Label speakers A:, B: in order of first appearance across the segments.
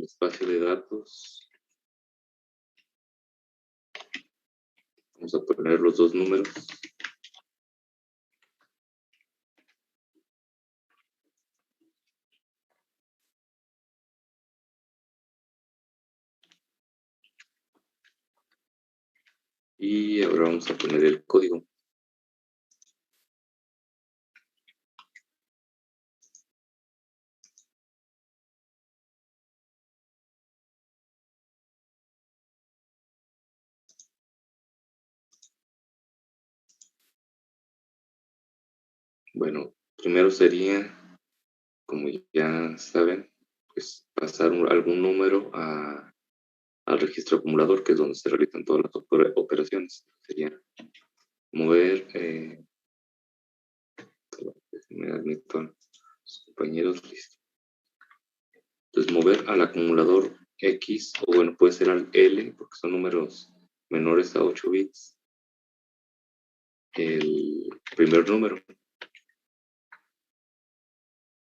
A: el espacio de datos. Vamos a poner los dos números. Y ahora vamos a poner el código. Bueno, primero sería, como ya saben, pues pasar algún número al registro acumulador, que es donde se realizan todas las operaciones. Sería mover, me admito a los compañeros, listo. Entonces, mover al acumulador X, o bueno, puede ser al L, porque son números menores a 8 bits, el primer número.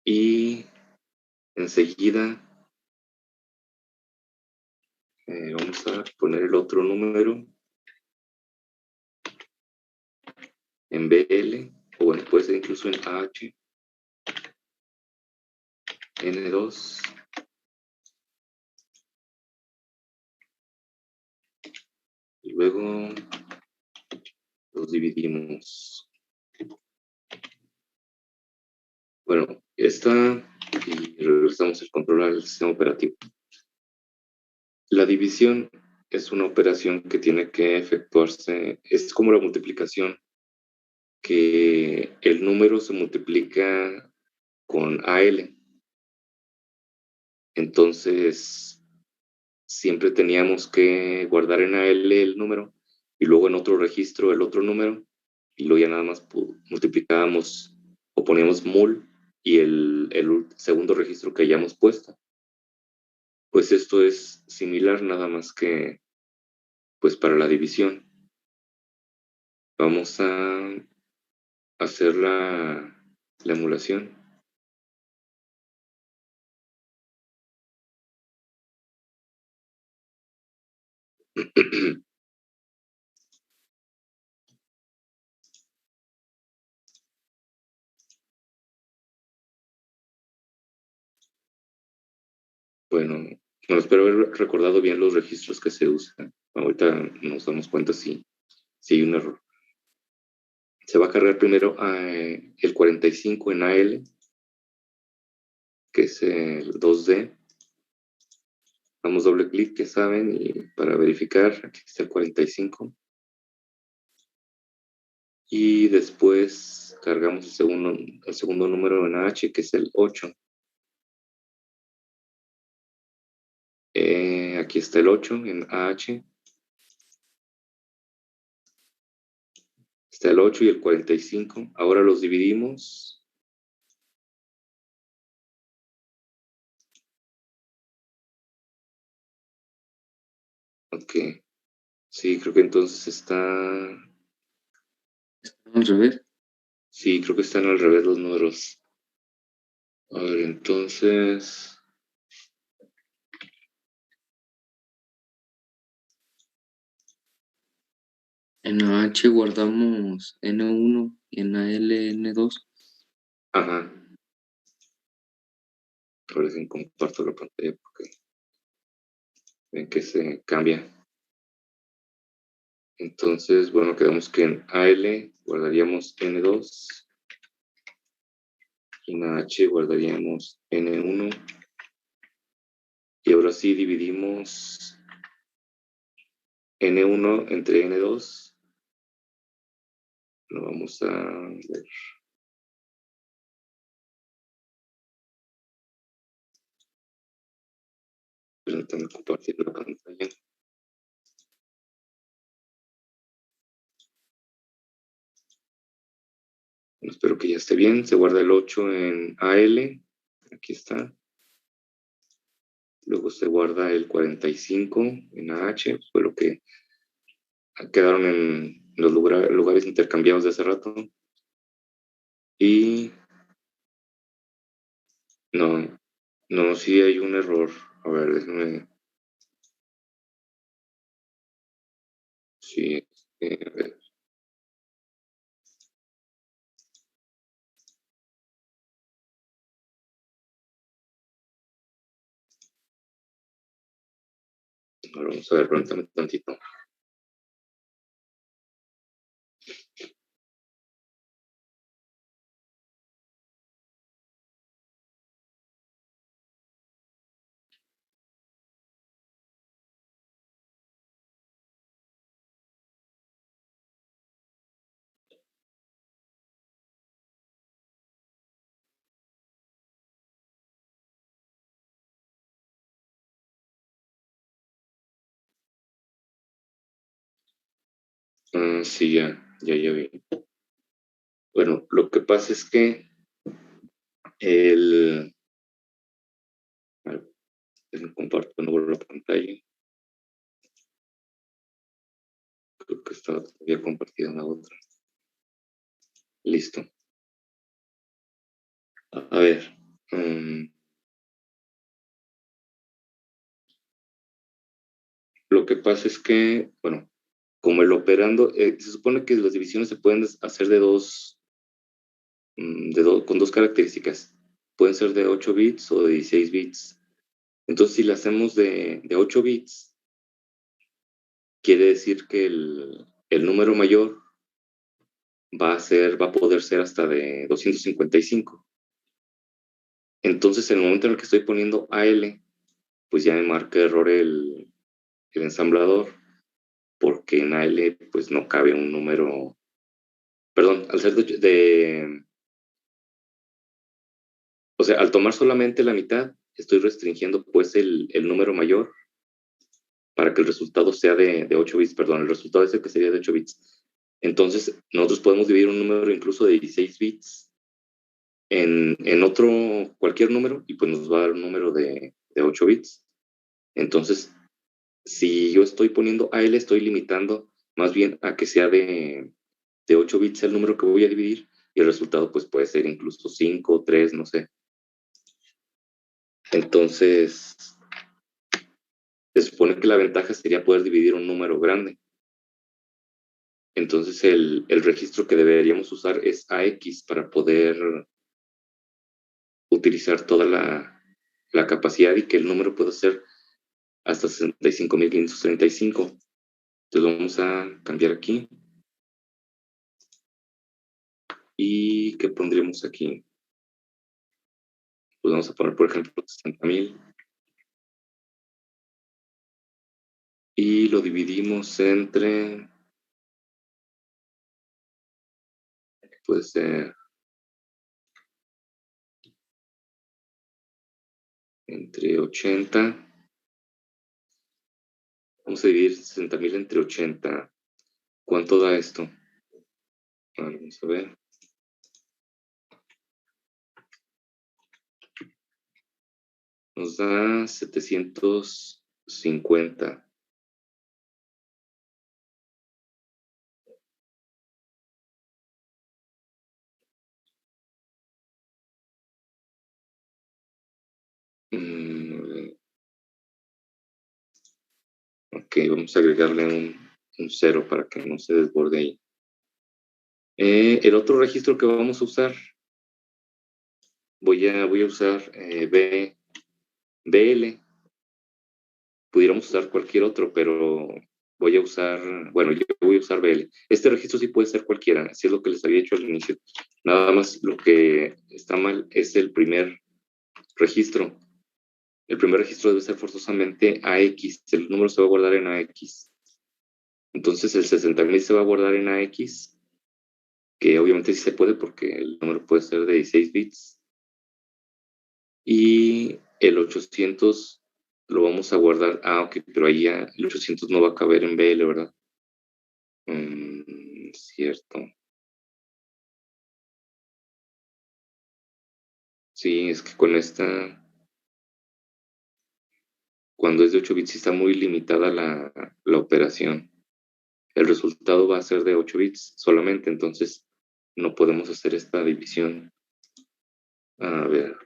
A: Y enseguida vamos a poner el otro número en BL, o bueno, puede ser incluso en AH, N2, y luego los dividimos. Bueno, ya está, y regresamos el control al sistema operativo. La división es una operación que tiene que efectuarse, es como la multiplicación, que el número se multiplica con AL. Entonces, siempre teníamos que guardar en AL el número y luego en otro registro el otro número, y luego ya nada más multiplicábamos o poníamos mul y el segundo registro que hayamos puesto. Pues esto es similar, nada más que pues para la división. Vamos a hacer la emulación. Bueno, espero haber recordado bien los registros que se usan. Ahorita nos damos cuenta si hay un error. Se va a cargar primero el 45 en AL, que es el 2D. Damos doble clic, que saben, y para verificar, aquí está el 45. Y después cargamos el segundo número en AH, que es el 8. Aquí está el 8 en AH. Está el 8 y el 45. Ahora los dividimos. Ok. Sí, creo que entonces está al revés. Sí, creo que están al revés los números. A ver, entonces... En AH guardamos N1 y en AL N2. Ajá. Por eso comparto la pantalla porque ven que se cambia. Entonces, bueno, quedamos que en AL guardaríamos N2 y en AH guardaríamos N1. Y ahora sí dividimos N1 entre N2. Lo vamos a ver. Permítanme compartir la pantalla. Espero que ya esté bien. Se guarda el 8 en AL. Aquí está. Luego se guarda el 45 en AH. Fue lo que quedaron en los lugares intercambiados de hace rato. Y no, sí hay un error A ver, déjame. Sí, a ver. Ahora vamos a ver, permítame tantito. Sí, ya vi. Bueno, lo que pasa es que el... a ver, déjenme comparto de nuevo la pantalla. Creo que está todavía compartida en la otra. Listo. A ver. Lo que pasa es que, bueno, como el operando, se supone que las divisiones se pueden hacer con dos características. Pueden ser de 8 bits o de 16 bits. Entonces, si la hacemos de 8 bits, quiere decir que el número mayor va a poder ser hasta de 255. Entonces, en el momento en el que estoy poniendo AL, pues ya me marca error el ensamblador, porque en AL pues no cabe un número, perdón, al ser o sea, al tomar solamente la mitad, estoy restringiendo pues el número mayor para que el resultado sea de 8 bits, perdón, el resultado es el que sería de 8 bits. Entonces, nosotros podemos dividir un número incluso de 16 bits en otro, cualquier número, y pues nos va a dar un número de 8 bits. Entonces, si yo estoy poniendo AL, estoy limitando más bien a que sea de 8 bits el número que voy a dividir, y el resultado pues puede ser incluso 5, 3, no sé. Entonces, se supone que la ventaja sería poder dividir un número grande. Entonces, el registro que deberíamos usar es AX para poder utilizar toda la capacidad y que el número pueda ser hasta 65.535. Entonces, vamos a cambiar aquí. ¿Y qué pondríamos aquí? Pues vamos a poner, por ejemplo, 60.000. Y lo dividimos entre, puede ser, entre 80. Vamos a dividir 60.000 entre 80. ¿Cuánto da esto? Vamos a ver. Nos da 750. Ok, vamos a agregarle un 0 para que no se desborde ahí. El otro registro que vamos a usar, voy a usar BL. Pudiéramos usar cualquier otro, pero voy a usar, bueno, yo voy a usar BL. Este registro sí puede ser cualquiera, así es lo que les había dicho al inicio. Nada más lo que está mal es el primer registro. El primer registro debe ser forzosamente AX, el número se va a guardar en AX. Entonces el 60.000 se va a guardar en AX, que obviamente sí se puede porque el número puede ser de 16 bits. Y el 800 lo vamos a guardar. Ok, pero ahí ya el 800 no va a caber en BL, ¿verdad? Cierto. Sí, es que con esta, cuando es de 8 bits, sí está muy limitada la operación. El resultado va a ser de 8 bits solamente, entonces no podemos hacer esta división. A ver,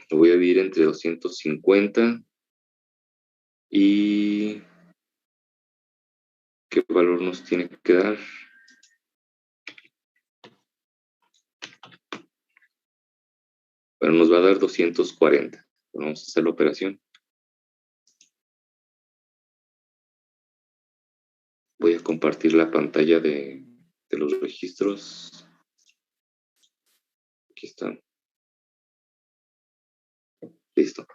A: Lo voy a dividir entre 250 y ¿qué valor nos tiene que dar? Bueno, nos va a dar 240. Vamos a hacer la operación. Voy a compartir la pantalla de los registros. Aquí están. Listo.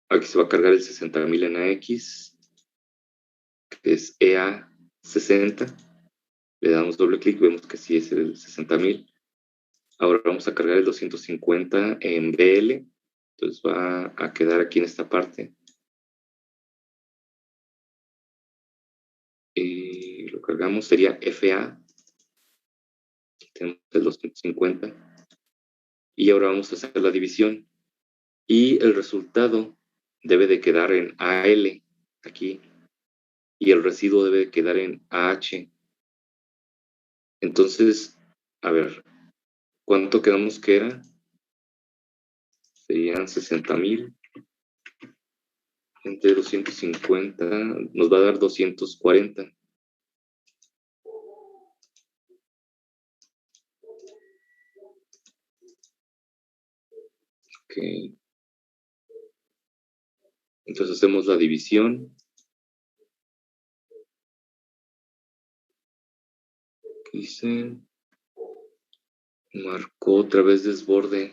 A: Aquí se va a cargar el 60,000 en AX, que es EA60. Le damos doble clic, vemos que sí es el 60,000. Ahora vamos a cargar el 250 en BL. Entonces va a quedar aquí en esta parte. Y lo cargamos, sería FA. Tenemos el 250. Y ahora vamos a hacer la división. Y el resultado debe de quedar en AL, aquí. Y el residuo debe de quedar en AH. Entonces, a ver, ¿cuánto quedamos que era? Serían 60,000 entre 250, nos va a dar 240. Ok. Entonces hacemos la división. Dice, marcó otra vez desborde.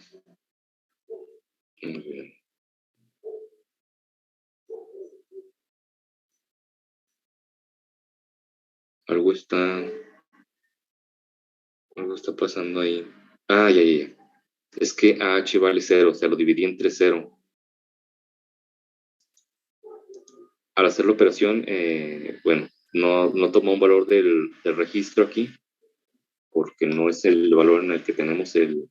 A: Muy bien. Algo está pasando ahí. Ah, ya. Es que AH vale 0, o sea, lo dividí entre 0. Al hacer la operación, bueno, no tomó un valor del registro aquí, porque no es el valor en el que tenemos el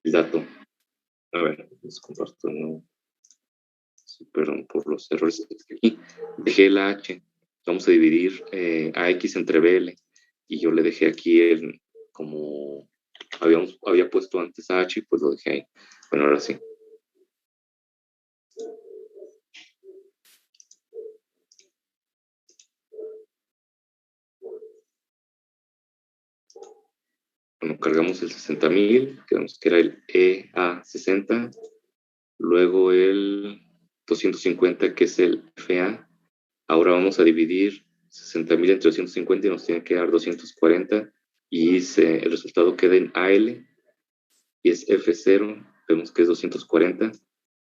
A: dato. A ver, les comparto, no. Sí, perdón por los errores. Aquí dejé la H. Vamos a dividir AX entre BL. Y yo le dejé aquí como había puesto antes H, pues lo dejé ahí. Bueno, ahora sí. Bueno, cargamos el 60,000, que era el EA60. Luego el 250, que es el FA. Ahora vamos a dividir 60,000 entre 250 y nos tiene que dar 240. Y el resultado queda en AL y es F0, vemos que es 240.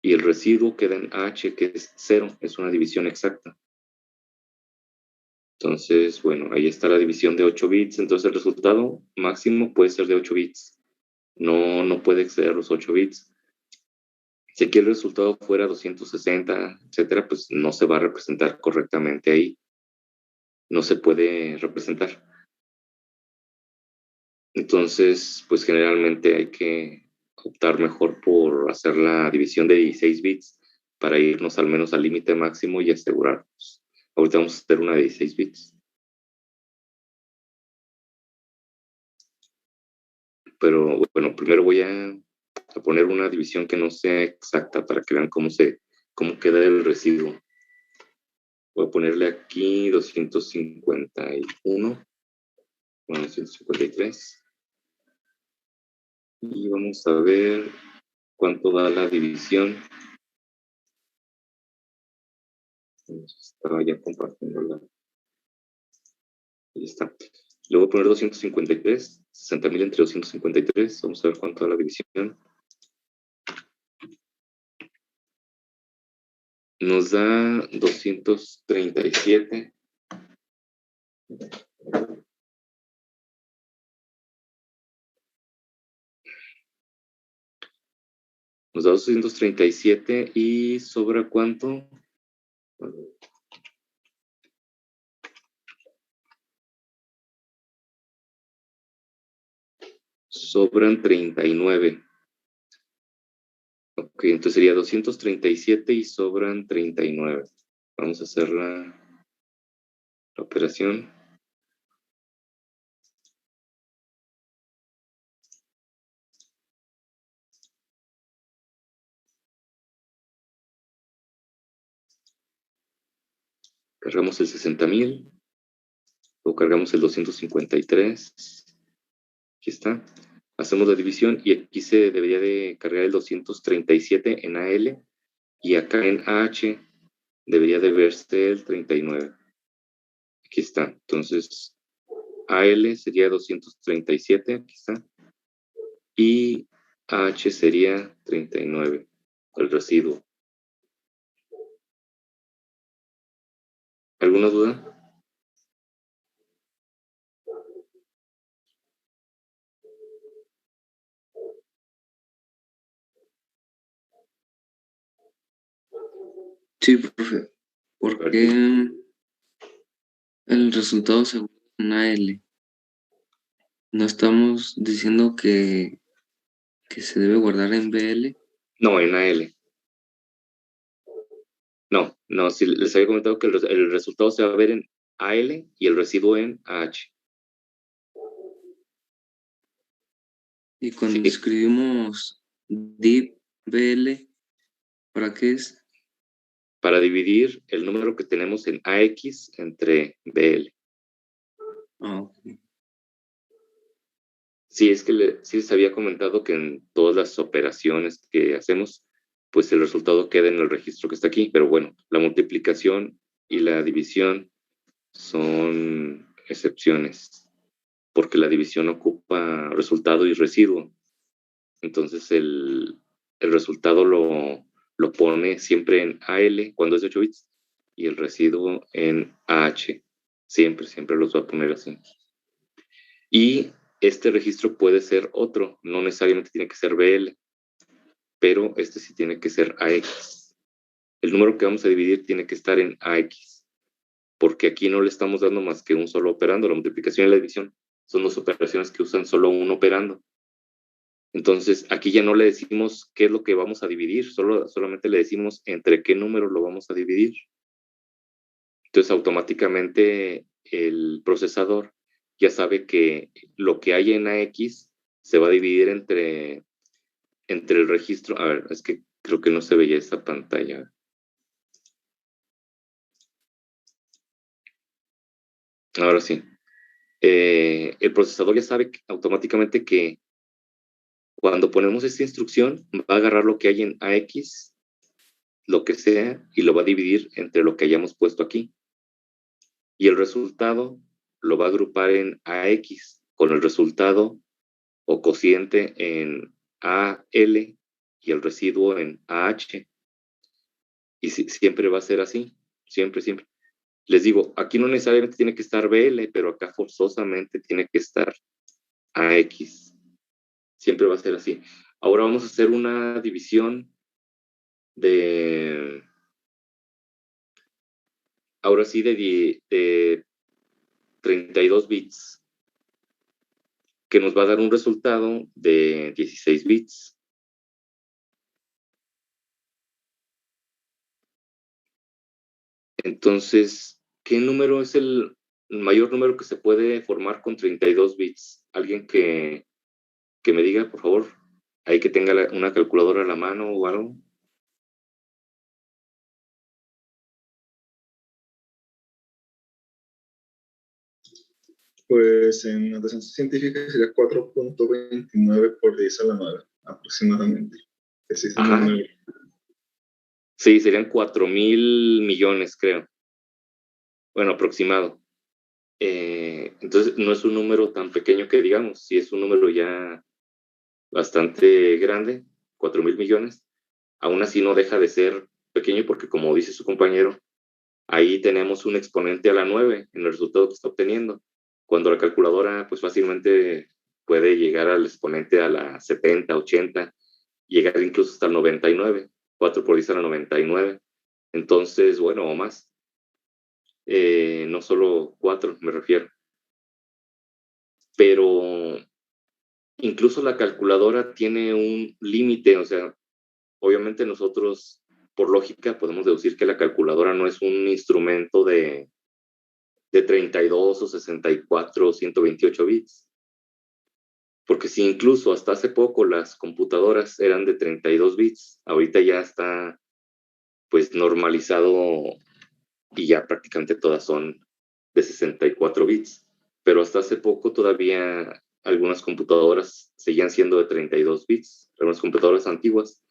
A: Y el residuo queda en H, que es 0, es una división exacta. Entonces, bueno, ahí está la división de 8 bits. Entonces el resultado máximo puede ser de 8 bits. No puede exceder los 8 bits. Si aquí el resultado fuera 260, etcétera, pues no se va a representar correctamente ahí. No se puede representar. Entonces, pues generalmente hay que optar mejor por hacer la división de 16 bits para irnos al menos al límite máximo y asegurarnos. Ahorita vamos a hacer una de 16 bits. Pero bueno, primero voy a poner una división que no sea exacta para que vean cómo queda el residuo. Voy a ponerle aquí 251, bueno, 153. Y vamos a ver cuánto da la división. Estaba ya compartiendo ahí está. Le voy a poner 253, 60,000 entre 253. Vamos a ver cuánto da la división. Nos da 237. Nos da 237 y sobra cuánto. Sobran 39. Ok, entonces sería 237 y sobran 39. Vamos a hacer la operación. cargamos el 60,000, o cargamos el 253, aquí está, hacemos la división y aquí se debería de cargar el 237 en AL y acá en AH debería de verse el 39. Aquí está, entonces AL sería 237, aquí está, y AH sería 39, el residuo. ¿Alguna duda?
B: Sí, profe. ¿Por qué el resultado se guarda en AL? ¿No estamos diciendo que se debe guardar en BL?
A: No, en AL. No, si les había comentado que el resultado se va a ver en AL y el residuo en AH.
B: Y cuando
A: Sí,
B: escribimos div BL, ¿para qué es?
A: para dividir el número que tenemos en AX entre BL.
B: Ah, ok.
A: Sí, es que sí les había comentado que en todas las operaciones que hacemos, pues el resultado queda en el registro que está aquí, pero bueno, la multiplicación y la división son excepciones, porque la división ocupa resultado y residuo. Entonces el resultado lo pone siempre en AL cuando es de 8 bits y el residuo en AH. Siempre los va a poner así. Y este registro puede ser otro, no necesariamente tiene que ser BL, pero este sí tiene que ser AX. El número que vamos a dividir tiene que estar en AX, porque aquí no le estamos dando más que un solo operando. La multiplicación y la división son dos operaciones que usan solo un operando. Entonces, aquí ya no le decimos qué es lo que vamos a dividir, solamente le decimos entre qué número lo vamos a dividir. Entonces, automáticamente el procesador ya sabe que lo que hay en AX se va a dividir entre el registro. A ver, es que creo que no se veía esta pantalla. Ahora sí. El procesador ya sabe automáticamente que cuando ponemos esta instrucción va a agarrar lo que hay en AX, lo que sea, y lo va a dividir entre lo que hayamos puesto aquí. Y el resultado lo va a agrupar en AX con el resultado o cociente en AL y el residuo en AH. Y siempre va a ser así, siempre. Les digo, aquí no necesariamente tiene que estar BL, pero acá forzosamente tiene que estar AX. Siempre va a ser así. Ahora vamos a hacer una división de, ahora sí, de 32 bits, que nos va a dar un resultado de 16 bits. Entonces, ¿qué número es el mayor número que se puede formar con 32 bits? Alguien que me diga, por favor, hay que tenga una calculadora a la mano o algo.
C: Pues en notación científica sería 4.29 por 10 a la 9, aproximadamente. Ese es el
A: Ajá.
C: número.
A: Sí, serían 4,000 millones, creo. Bueno, aproximado. Entonces, no es un número tan pequeño que digamos, sí es un número ya bastante grande, 4,000 millones. Aún así no deja de ser pequeño porque, como dice su compañero, ahí tenemos un exponente a la 9 en el resultado que está obteniendo. Cuando la calculadora, pues fácilmente puede llegar al exponente a la 70, 80, llegar incluso hasta el 99, 4 por 10 a la 99. Entonces, bueno, o más. No solo 4, me refiero. Pero incluso la calculadora tiene un límite, o sea, obviamente nosotros, por lógica, podemos deducir que la calculadora no es un instrumento de 32 o 64 o 128 bits. Porque si incluso hasta hace poco las computadoras eran de 32 bits, ahorita ya está pues normalizado y ya prácticamente todas son de 64 bits. Pero hasta hace poco todavía algunas computadoras seguían siendo de 32 bits, algunas computadoras antiguas.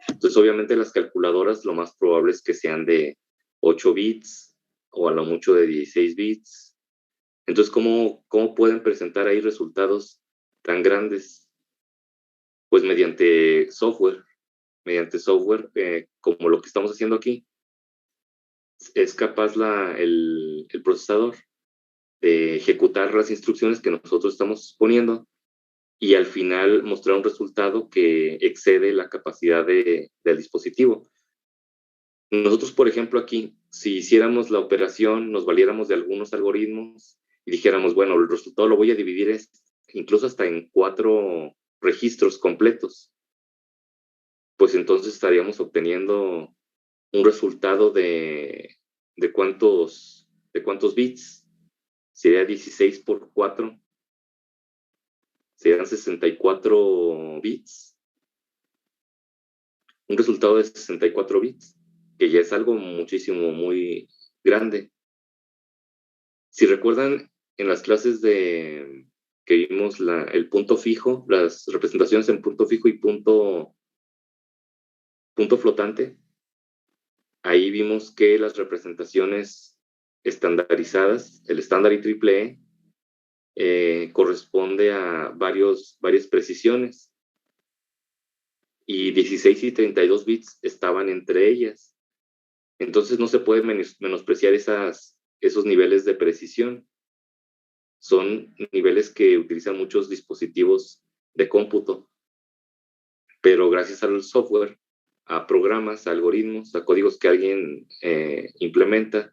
A: Entonces, obviamente, las calculadoras lo más probable es que sean de 8 bits o a lo mucho de 16 bits. Entonces, ¿cómo pueden presentar ahí resultados tan grandes? Pues mediante software, como lo que estamos haciendo aquí. Es capaz el procesador de ejecutar las instrucciones que nosotros estamos poniendo y al final mostrar un resultado que excede la capacidad del dispositivo. Nosotros, por ejemplo, aquí, si hiciéramos la operación, nos valiéramos de algunos algoritmos y dijéramos, bueno, el resultado lo voy a dividir incluso hasta en 4 registros completos, pues entonces estaríamos obteniendo un resultado de cuántos bits. Sería 16 por 4, serían 64 bits. Un resultado de 64 bits, que ya es algo muchísimo, muy grande. Si recuerdan, en las clases que vimos el punto fijo, las representaciones en punto fijo y punto flotante, ahí vimos que las representaciones estandarizadas, el estándar IEEE, corresponde a varias precisiones y 16 y 32 bits estaban entre ellas. Entonces no se puede menospreciar esos niveles de precisión. Son niveles que utilizan muchos dispositivos de cómputo, pero gracias al software, a programas, a algoritmos, a códigos que alguien implementa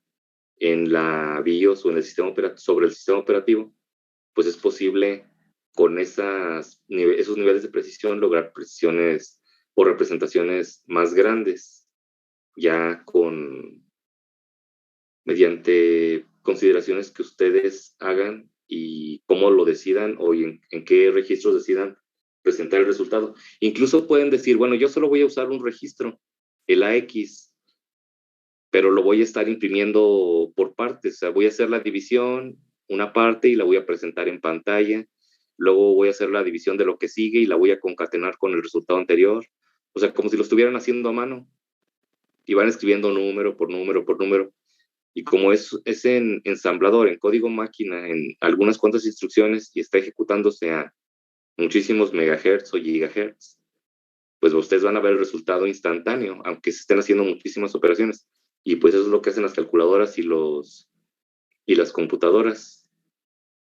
A: en la BIOS o en el sobre el sistema operativo, pues es posible con esos niveles de precisión lograr precisiones o representaciones más grandes, ya mediante consideraciones que ustedes hagan y cómo lo decidan o en qué registros decidan presentar el resultado. Incluso pueden decir, bueno, yo solo voy a usar un registro, el AX, pero lo voy a estar imprimiendo por partes. O sea, voy a hacer la división, una parte, y la voy a presentar en pantalla. Luego voy a hacer la división de lo que sigue y la voy a concatenar con el resultado anterior. O sea, como si lo estuvieran haciendo a mano. Y van escribiendo número por número por número. Y como es en ensamblador, en código máquina, en algunas cuantas instrucciones y está ejecutándose a muchísimos megahertz o gigahertz, pues ustedes van a ver el resultado instantáneo, aunque se estén haciendo muchísimas operaciones. Y pues eso es lo que hacen las calculadoras y las computadoras.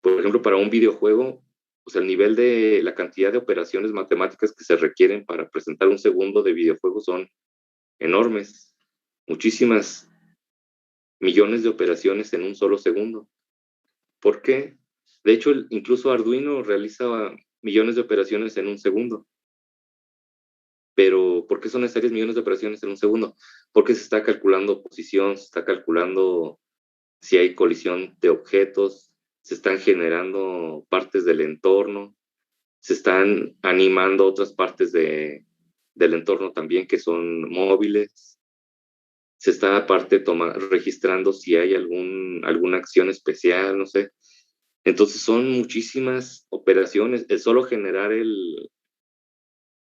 A: Por ejemplo, para un videojuego, pues el nivel de la cantidad de operaciones matemáticas que se requieren para presentar un segundo de videojuego son enormes. Muchísimas millones de operaciones en un solo segundo. ¿Por qué? De hecho, incluso Arduino realiza millones de operaciones en un segundo. Pero, ¿por qué son necesarias millones de operaciones en un segundo? Porque se está calculando posición, se está calculando si hay colisión de objetos, se están generando partes del entorno, se están animando otras partes del entorno también que son móviles, se está aparte registrando si hay alguna acción especial, no sé. Entonces son muchísimas operaciones. El solo generar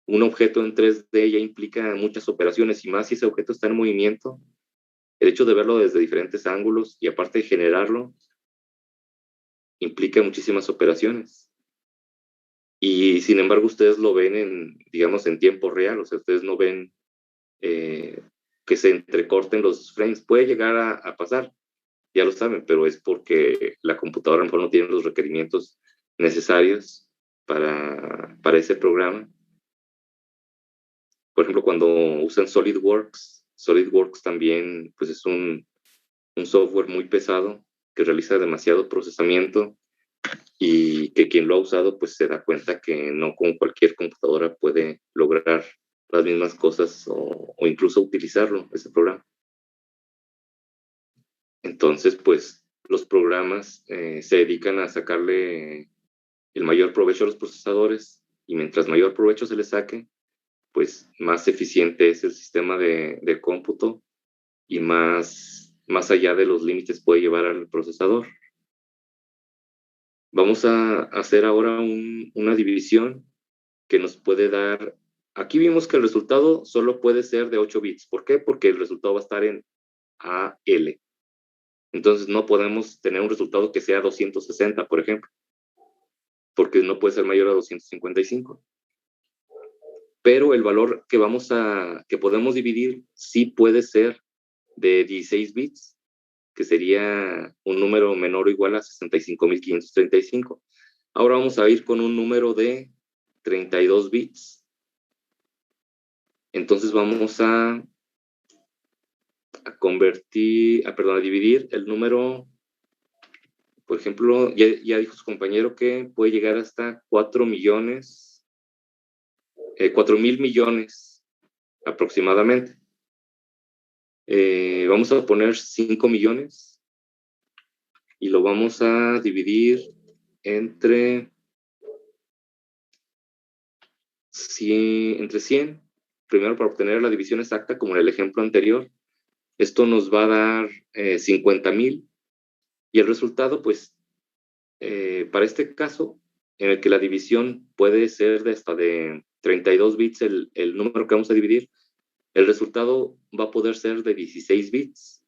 A: un objeto en 3D ya implica muchas operaciones, y más si ese objeto está en movimiento. El hecho de verlo desde diferentes ángulos y aparte de generarlo implica muchísimas operaciones. Y sin embargo ustedes lo ven digamos, en tiempo real. O sea, ustedes no ven que se entrecorten los frames. Puede llegar a pasar, ya lo saben, pero es porque la computadora a lo mejor no tiene los requerimientos necesarios para ese programa. Por ejemplo, cuando usan SolidWorks también pues es un software muy pesado que realiza demasiado procesamiento, y que quien lo ha usado pues se da cuenta que no con cualquier computadora puede lograr las mismas cosas o incluso utilizarlo, ese programa. Entonces, pues los programas se dedican a sacarle el mayor provecho a los procesadores, y mientras mayor provecho se le saque, pues más eficiente es el sistema de cómputo y más más allá de los límites puede llevar al procesador. Vamos a hacer ahora una división que nos puede dar, aquí vimos que el resultado solo puede ser de 8 bits. ¿Por qué? Porque el resultado va a estar en AL. Entonces no podemos tener un resultado que sea 260, por ejemplo, porque no puede ser mayor a 255. Pero el valor que podemos dividir sí puede ser de 16 bits, que sería un número menor o igual a 65.535. Ahora vamos a ir con un número de 32 bits. Entonces vamos a dividir el número, por ejemplo, ya dijo su compañero que puede llegar hasta 4 millones, 4,000 millones aproximadamente. Vamos a poner 5 millones y lo vamos a dividir entre 100, primero para obtener la división exacta, como en el ejemplo anterior. Esto nos va a dar 50,000 y el resultado, pues, para este caso, en el que la división puede ser de hasta de 32 bits el número que vamos a dividir, el resultado va a poder ser de 16 bits.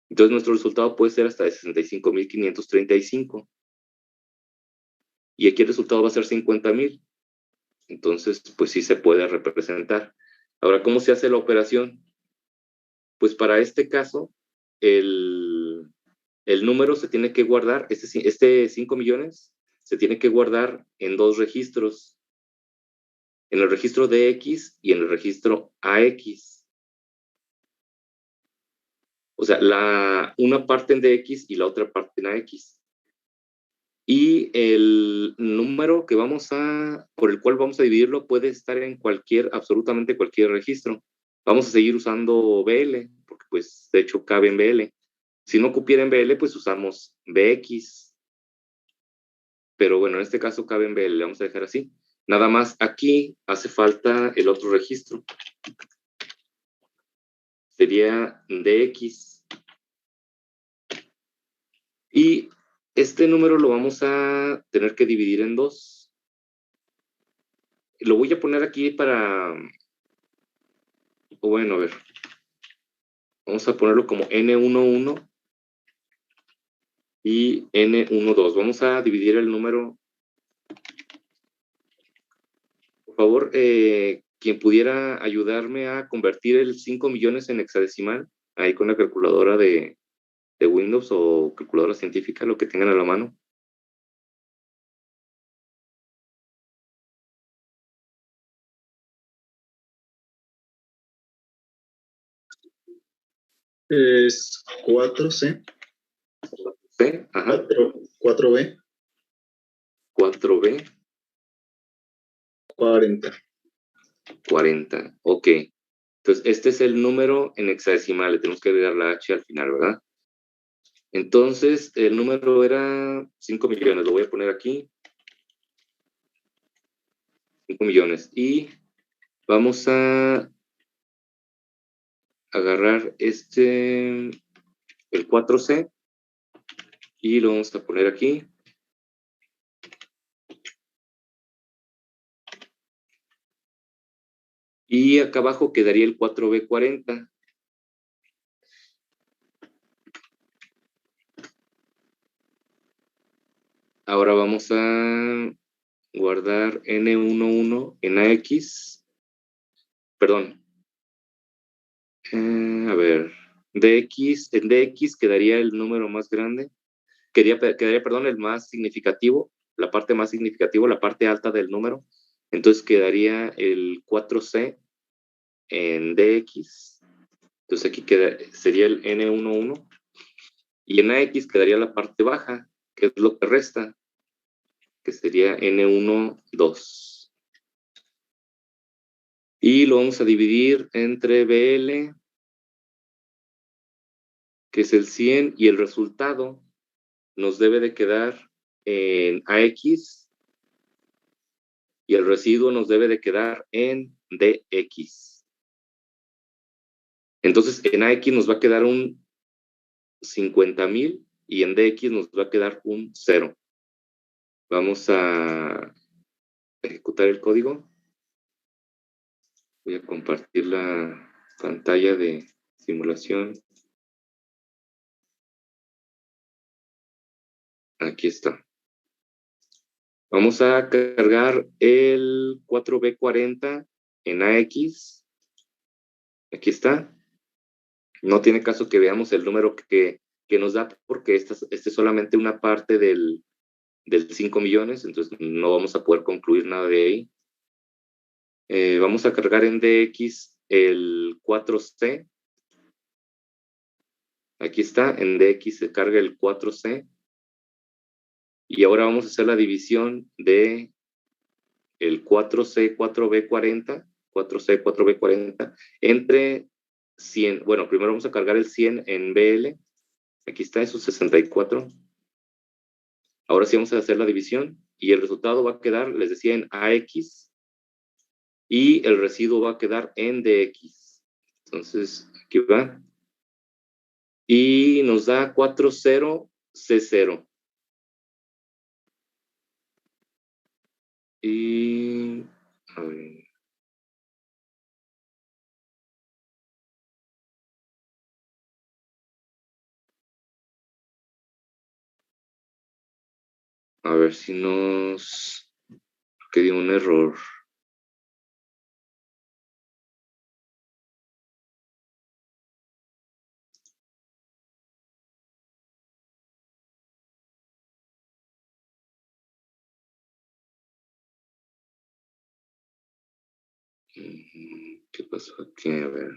A: Entonces nuestro resultado puede ser hasta de 65.535. Y aquí el resultado va a ser 50,000. Entonces, pues sí se puede representar. Ahora, ¿cómo se hace la operación? Pues para este caso, el número se tiene que guardar, este 5 millones, se tiene que guardar en dos registros, en el registro DX y en el registro AX. O sea, una parte en DX y la otra parte en AX. Y el número por el cual vamos a dividirlo puede estar en absolutamente cualquier registro. Vamos a seguir usando BL, porque pues de hecho cabe en BL. Si no cupiera en BL, pues usamos BX. Pero bueno, en este caso cabe en BL, le vamos a dejar así. Nada más aquí hace falta el otro registro. Sería DX. Y este número lo vamos a tener que dividir en dos. Lo voy a poner aquí bueno, a ver. Vamos a ponerlo como N11 y N12. Vamos a dividir el número. Por favor, quien pudiera ayudarme a convertir el 5 millones en hexadecimal, ahí con la calculadora de Windows o calculadora científica, lo que tengan a la mano.
C: Es 4C.
A: C, ajá.
C: 4B.
A: 4B.
C: 40.
A: 40, ok. Entonces, este es el número en hexadecimal, le tenemos que agregar la H al final, ¿verdad? Entonces, el número era 5 millones, lo voy a poner aquí. 5 millones. Y vamos a agarrar el 4C, y lo vamos a poner aquí. Y acá abajo quedaría el 4B40. Ahora vamos a guardar N11 en AX. Perdón. A ver. En DX quedaría el número más grande. Quedaría, perdón, el más significativo, la parte más significativa, la parte alta del número. Entonces quedaría el 4C en DX. Entonces aquí sería el N11. Y en AX quedaría la parte baja, que es lo que resta, que sería N12. Y lo vamos a dividir entre BL, que es el 100, y el resultado nos debe de quedar en AX, y el residuo nos debe de quedar en DX. Entonces, en AX nos va a quedar un 50,000 y en DX nos va a quedar un 0. Vamos a ejecutar el código. Voy a compartir la pantalla de simulación. Aquí está. Vamos a cargar el 4B40 en AX. Aquí está. No tiene caso que veamos el número que nos da porque esta es solamente una parte del 5 millones, entonces no vamos a poder concluir nada de ahí. Vamos a cargar en DX el 4C. Aquí está, en DX se carga el 4C. Y ahora vamos a hacer la división de el 4C, 4B40, 4C, 4B40, entre 100. Bueno, primero vamos a cargar el 100 en BL. Aquí está, esos 64. Ahora sí vamos a hacer la división y el resultado va a quedar, les decía, en AX y el residuo va a quedar en DX. Entonces, aquí va. Y nos da 40C0. Y, a ver. A ver si nos... que dio un error. ¿Qué pasó aquí? A ver.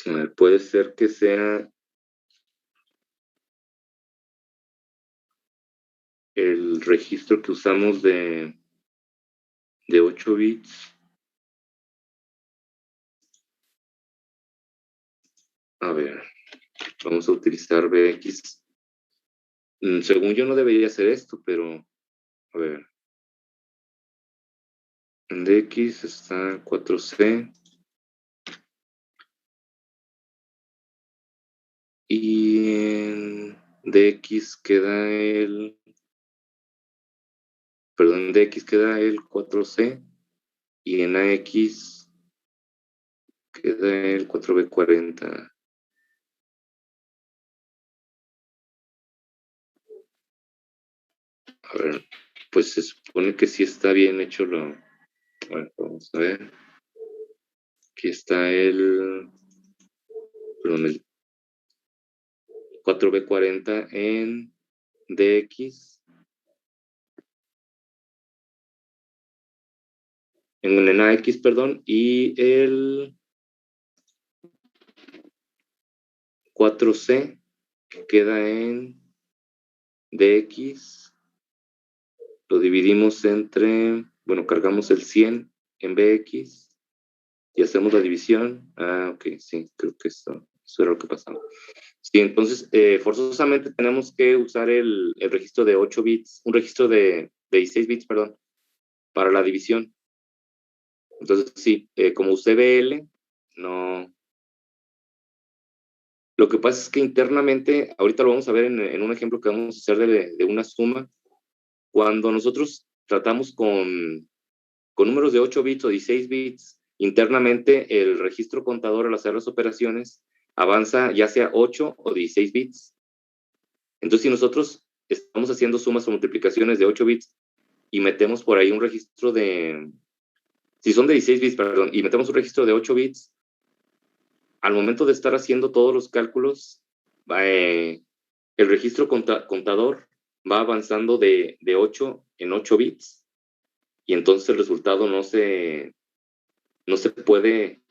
A: A ver, puede ser que sea el registro que usamos de 8 bits. A ver, vamos a utilizar BX. Según yo no debería hacer esto, pero a ver. En DX está 4C. Y en DX queda el... Perdón, en DX queda el 4C. Y en AX queda el 4B40. A ver, pues se supone que sí está bien hecho lo... Bueno, vamos a ver. Aquí está perdón, el 4B40 en DX. En AX, perdón, y el 4C queda en DX. Lo dividimos entre, bueno, cargamos el 100 en BX y hacemos la división. Ah, ok, sí, creo que eso era lo que pasaba. Sí, entonces, forzosamente tenemos que usar el registro de 8 bits, un registro de 16 bits, perdón, para la división. Entonces, sí, como usé BL, no. Lo que pasa es que internamente, ahorita lo vamos a ver en un ejemplo que vamos a hacer de una suma. Cuando nosotros tratamos con números de 8 bits o 16 bits, internamente el registro contador al hacer las operaciones avanza ya sea 8 o 16 bits. Entonces, si nosotros estamos haciendo sumas o multiplicaciones de 8 bits y metemos por ahí un registro de... Si son de 16 bits, perdón, y metemos un registro de 8 bits, al momento de estar haciendo todos los cálculos, el registro contador va avanzando de 8 en 8 bits y entonces el resultado no se puede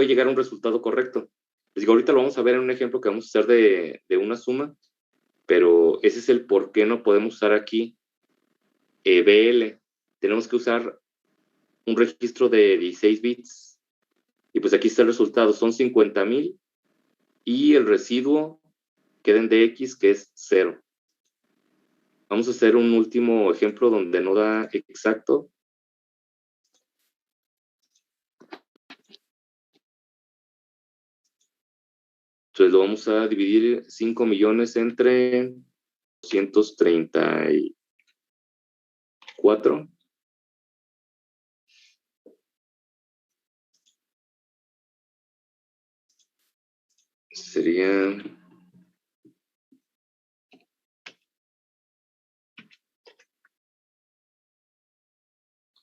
A: llegar a un resultado correcto. Les digo, ahorita lo vamos a ver en un ejemplo que vamos a hacer de una suma, pero ese es el por qué no podemos usar aquí BL. Tenemos que usar un registro de 16 bits. Y pues aquí está el resultado, son 50,000 y el residuo queda en DX, que es 0. Vamos a hacer un último ejemplo donde no da exacto. Entonces lo vamos a dividir 5 millones entre 234. Sería...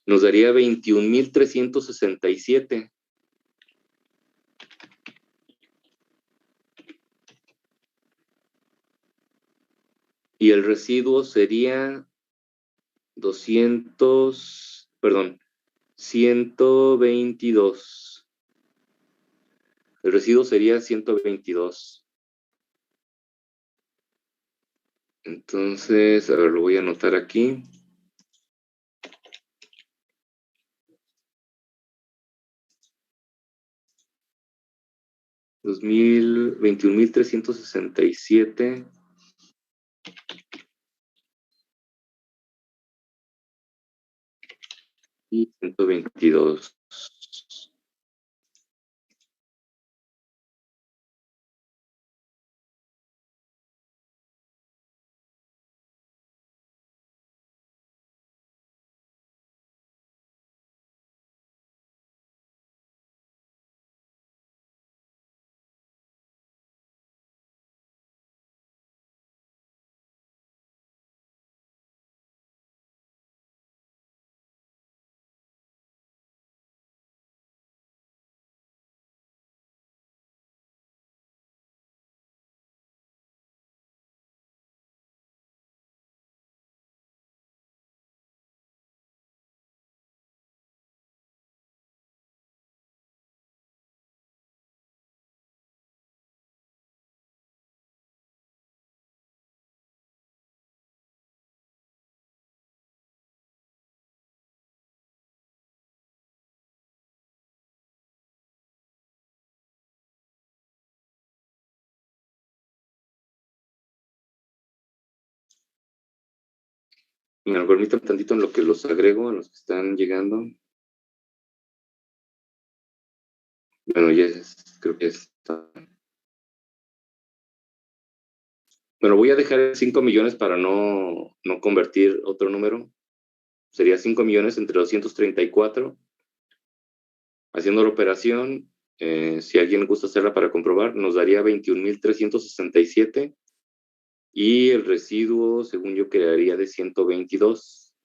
A: Nos daría 21,367. Y el residuo sería 122. El residuo sería 122. Entonces, a ver, lo voy a anotar aquí. $21,367 y 122. Me permítanme tantito en lo que los agrego, a los que están llegando. Bueno, creo que está. Bueno, voy a dejar 5 millones para no convertir otro número. Sería 5 millones entre 234. Haciendo la operación, si alguien gusta hacerla para comprobar, nos daría 21,367 y el residuo, según yo, quedaría de 122.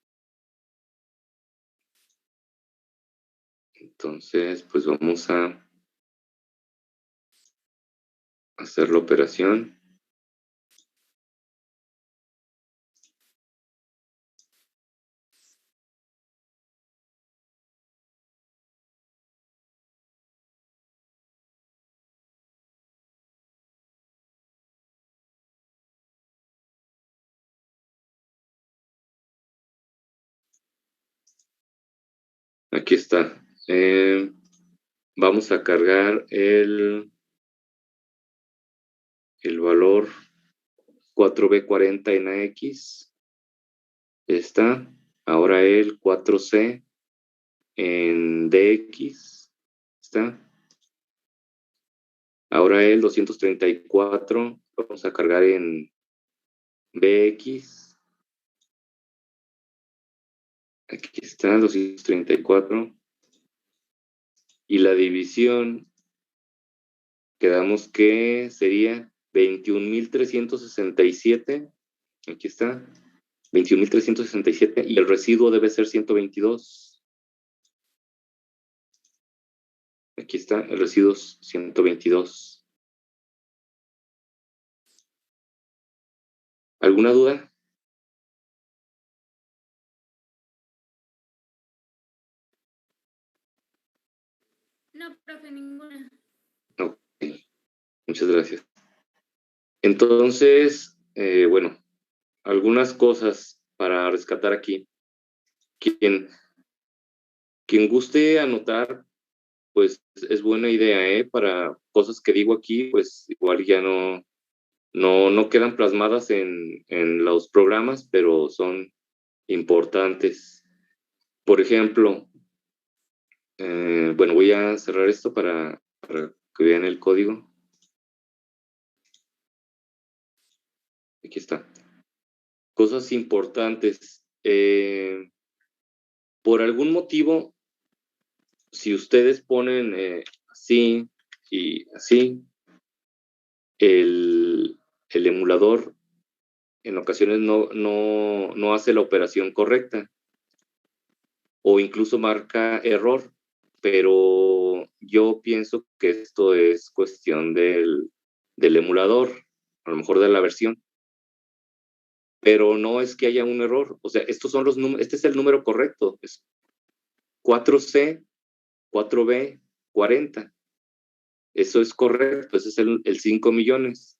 A: Entonces, pues vamos a hacer la operación. Aquí está. Vamos a cargar el valor 4B40 en AX. Está. Ahora el 4C en DX. Está. Ahora el 234 vamos a cargar en BX. Aquí está, 234. Y la división, quedamos que sería 21,367. Aquí está, 21,367. Y el residuo debe ser 122. Aquí está, el residuo 122. ¿Alguna duda?
D: No, profe, ninguna.
A: Ok, muchas gracias. Entonces, bueno, algunas cosas para rescatar aquí. Quien guste anotar, pues es buena idea, para cosas que digo aquí, pues igual ya no quedan plasmadas en los programas, pero son importantes. Por ejemplo, bueno, voy a cerrar esto para que vean el código. Aquí está. Cosas importantes. Por algún motivo, si ustedes ponen así y así, el emulador en ocasiones no hace la operación correcta o incluso marca error, pero yo pienso que esto es cuestión del emulador, a lo mejor de la versión, pero no es que haya un error, o sea, estos son los números, este es el número correcto, es 4C, 4B, 40. Eso es correcto, ese es el 5 millones.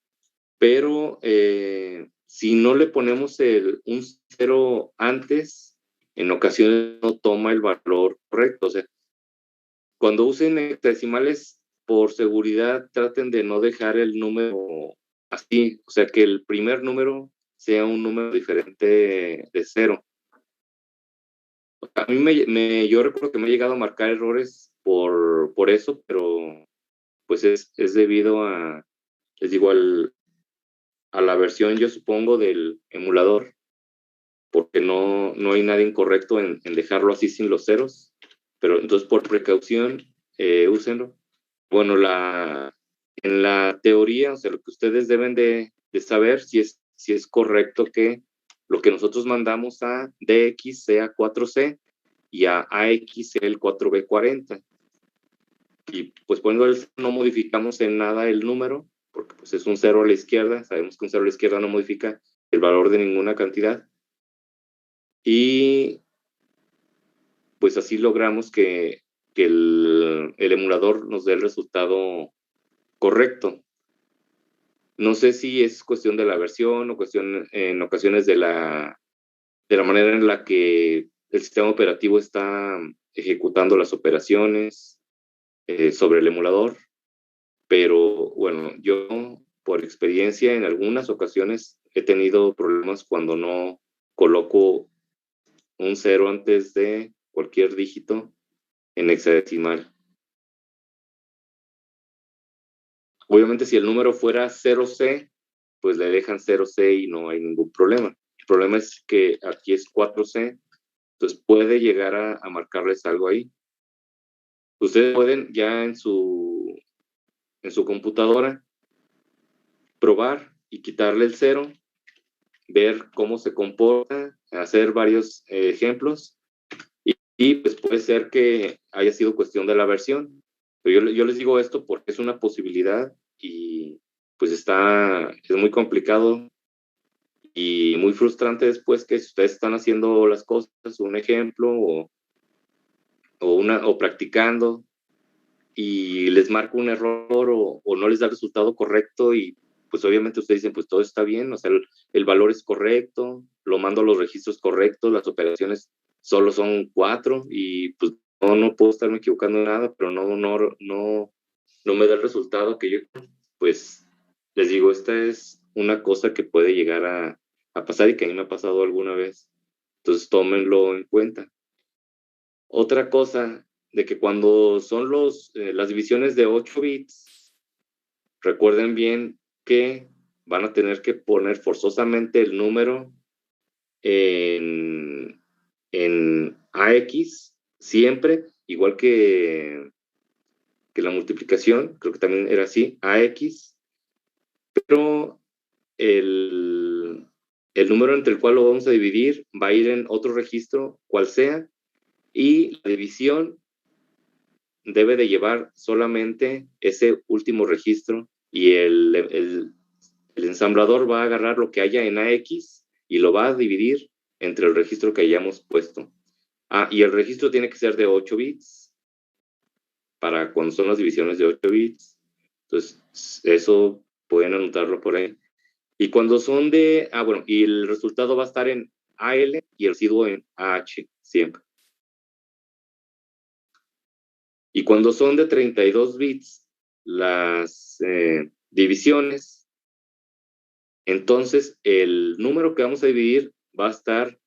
A: Pero si no le ponemos un cero antes, en ocasiones no toma el valor correcto. O sea, cuando usen hexadecimales, por seguridad, traten de no dejar el número así. O sea, que el primer número sea un número diferente de cero. A mí yo recuerdo que me he llegado a marcar errores por eso, pero pues es debido a, les digo, a la versión, yo supongo, del emulador, porque no hay nada incorrecto en dejarlo así sin los ceros, pero entonces por precaución, úsenlo. Bueno, en la teoría, o sea, lo que ustedes deben de saber si es correcto que lo que nosotros mandamos a DX sea 4C y a AX sea el 4B40. Y pues poniendo el no modificamos en nada el número, porque pues es un cero a la izquierda, sabemos que un cero a la izquierda no modifica el valor de ninguna cantidad. Y pues así logramos que el emulador nos dé el resultado correcto. No sé si es cuestión de la versión o cuestión en ocasiones de la manera en la que el sistema operativo está ejecutando las operaciones sobre el emulador. Pero bueno, yo por experiencia en algunas ocasiones he tenido problemas cuando no coloco un cero antes de cualquier dígito en hexadecimal. Obviamente si el número fuera 0C, pues le dejan 0C y no hay ningún problema. El problema es que aquí es 4C, entonces puede llegar a marcarles algo ahí. Ustedes pueden ya en su computadora probar y quitarle el 0, ver cómo se comporta, hacer varios ejemplos y pues puede ser que haya sido cuestión de la versión. Pero yo les digo esto porque es una posibilidad y pues es muy complicado y muy frustrante después que si ustedes están haciendo las cosas, un ejemplo o practicando y les marca un error o no les da el resultado correcto y pues obviamente ustedes dicen, pues todo está bien, o sea, el valor es correcto, lo mando a los registros correctos, las operaciones solo son 4 y pues no puedo estarme equivocando en nada, pero no me da el resultado que yo, pues les digo, esta es una cosa que puede llegar a pasar y que a mí me ha pasado alguna vez. Entonces tómenlo en cuenta. Otra cosa, de que cuando son las divisiones de 8 bits, recuerden bien que van a tener que poner forzosamente el número en AX siempre, igual que la multiplicación, creo que también era así, AX, pero el número entre el cual lo vamos a dividir va a ir en otro registro, cual sea, y la división debe de llevar solamente ese último registro y el ensamblador va a agarrar lo que haya en AX y lo va a dividir entre el registro que hayamos puesto. Y el registro tiene que ser de 8 bits para cuando son las divisiones de 8 bits. Entonces, eso pueden anotarlo por ahí. Y cuando son de, bueno, y el resultado va a estar en AL y el residuo en AH, siempre. Y cuando son de 32 bits las divisiones, entonces el número que vamos a dividir va a estar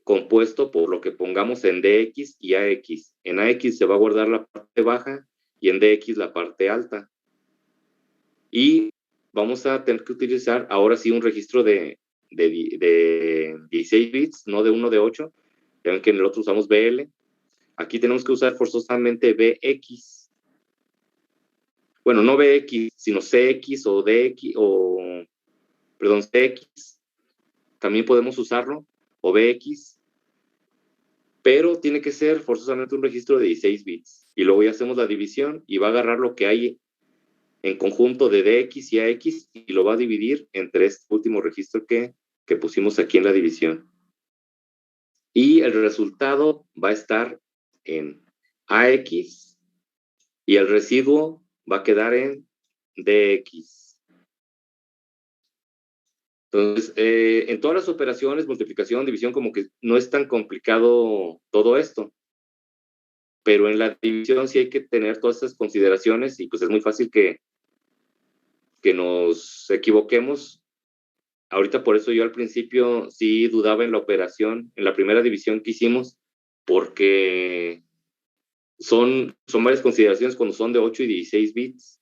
A: compuesto por lo que pongamos en DX y AX. En AX se va a guardar la parte baja y en DX la parte alta. Y vamos a tener que utilizar ahora sí un registro de 16 bits, no de 1 de 8. Ya ven que en el otro usamos BL. Aquí tenemos que usar forzosamente BX. Bueno, no BX, sino CX o DX, perdón, CX. También podemos usarlo, o BX. Pero tiene que ser forzosamente un registro de 16 bits. Y luego ya hacemos la división y va a agarrar lo que hay en conjunto de DX y AX y lo va a dividir entre este último registro que pusimos aquí en la división. Y el resultado va a estar en AX y el residuo va a quedar en DX. Entonces, en todas las operaciones, multiplicación, división, como que no es tan complicado todo esto. Pero en la división sí hay que tener todas esas consideraciones y pues es muy fácil que nos equivoquemos. Ahorita por eso yo al principio sí dudaba en la operación, en la primera división que hicimos, porque son varias consideraciones cuando son de 8 y 16 bits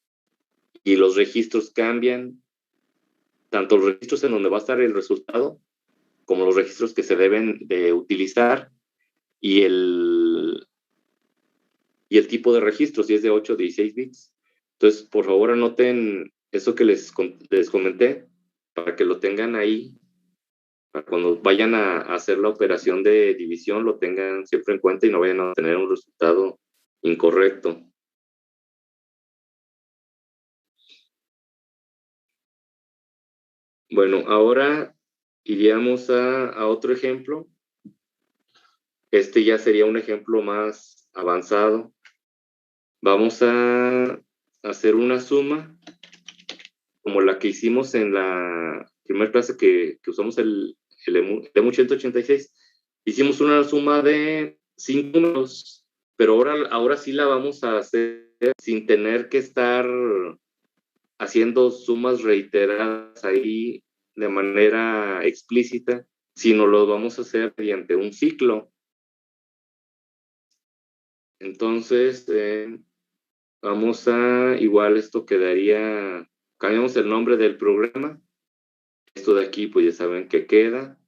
A: y los registros cambian, tanto los registros en donde va a estar el resultado como los registros que se deben de utilizar y el tipo de registro, si es de 8 o 16 bits. Entonces, por favor, anoten eso que les comenté para que lo tengan ahí, para cuando vayan a hacer la operación de división, lo tengan siempre en cuenta y no vayan a tener un resultado incorrecto. Bueno, ahora iríamos a otro ejemplo. Este ya sería un ejemplo más avanzado. Vamos a hacer una suma como la que hicimos en la primera clase que usamos el EMU 186. Hicimos una suma de 5 números, pero ahora sí la vamos a hacer sin tener que estar haciendo sumas reiteradas ahí de manera explícita, sino lo vamos a hacer mediante un ciclo. Entonces, vamos igual esto quedaría, cambiamos el nombre del programa. Esto de aquí, pues ya saben que queda.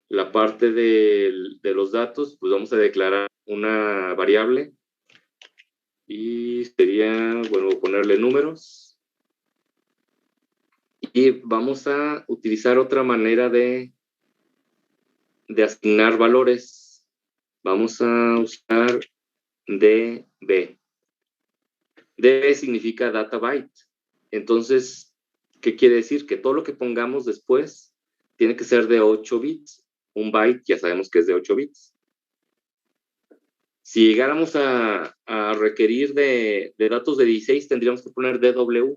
A: La parte de los datos, pues vamos a declarar una variable y sería, bueno, ponerle números. Y vamos a utilizar otra manera de asignar valores. Vamos a usar DB. DB significa data byte. Entonces, ¿qué quiere decir? Que todo lo que pongamos después tiene que ser de 8 bits. Un byte ya sabemos que es de 8 bits. Si llegáramos a requerir de datos de 16, tendríamos que poner DW,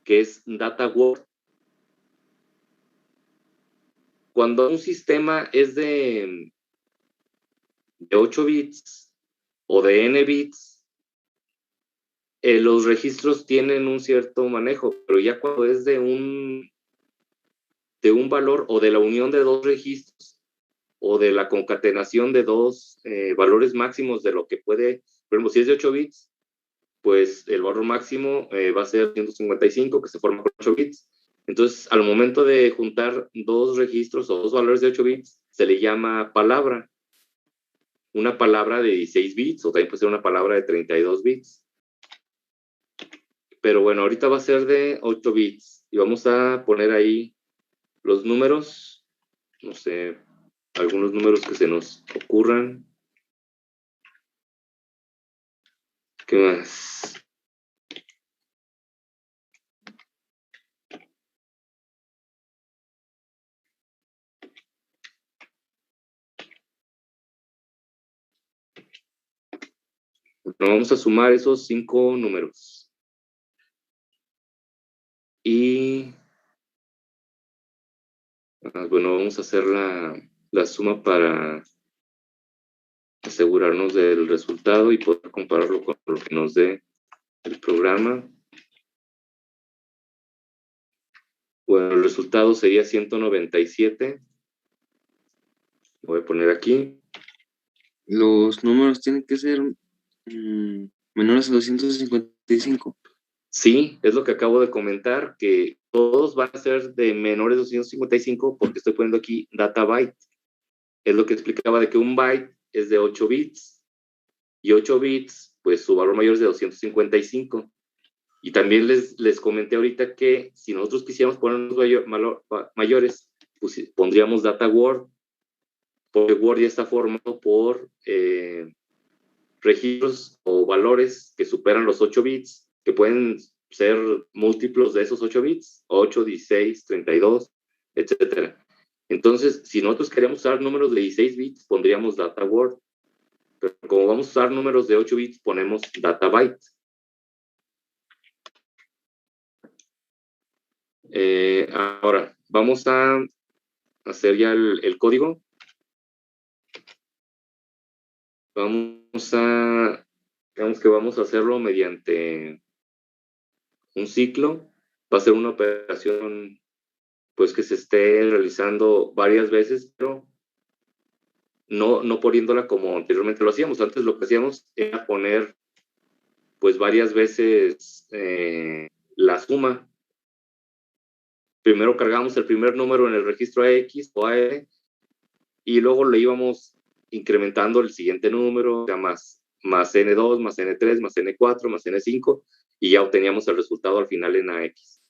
A: que es Data Word. Cuando un sistema es de 8 bits o de n bits, los registros tienen un cierto manejo, pero ya cuando es de un valor o de la unión de dos registros o de la concatenación de dos valores máximos de lo que puede, por ejemplo, si es de 8 bits, pues el valor máximo va a ser 155, que se forma con 8 bits. Entonces, al momento de juntar dos registros o dos valores de 8 bits, se le llama palabra. Una palabra de 16 bits o también puede ser una palabra de 32 bits. Pero bueno, ahorita va a ser de 8 bits y vamos a poner ahí los números, no sé, algunos números que se nos ocurran. ¿Qué más? Bueno, vamos a sumar esos 5 números. Y bueno, vamos a hacer la suma para asegurarnos del resultado y poder compararlo con lo que nos dé el programa. Bueno, el resultado sería 197. Lo voy a poner aquí.
B: Los números tienen que ser menores a 255.
A: Sí, es lo que acabo de comentar, que todos van a ser de menores de 255 porque estoy poniendo aquí data byte. Es lo que explicaba de que un byte es de 8 bits. Y 8 bits, pues su valor mayor es de 255. Y también les comenté ahorita que si nosotros quisiéramos poner mayores, pues pondríamos data word, porque Word ya está formado por registros o valores que superan los 8 bits, que pueden ser múltiplos de esos 8 bits, 8, 16, 32, etc. Entonces, si nosotros queríamos usar números de 16 bits, pondríamos data word, pero como vamos a usar números de 8 bits, ponemos data byte. Ahora, vamos a hacer ya el código. Digamos que vamos a hacerlo mediante un ciclo. Va a ser una operación pues que se esté realizando varias veces, pero no poniéndola como anteriormente lo hacíamos. Antes lo que hacíamos era poner pues varias veces la suma. Primero cargamos el primer número en el registro X o AR y luego le íbamos incrementando el siguiente número, ya más N2, más N3, más N4, más N5, y ya obteníamos el resultado al final en AX.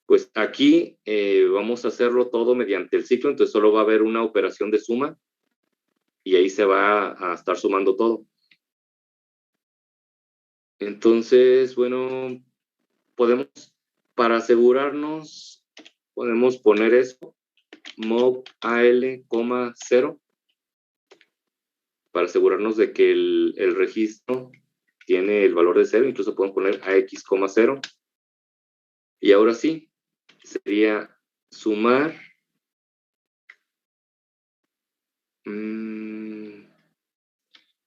A: Pues aquí vamos a hacerlo todo mediante el ciclo, entonces solo va a haber una operación de suma, y ahí se va a estar sumando todo. Entonces, bueno, podemos, para asegurarnos, podemos poner eso, mob al, 0, para asegurarnos de que el registro tiene el valor de 0, incluso podemos poner AX, 0. Y ahora sí, sería sumar.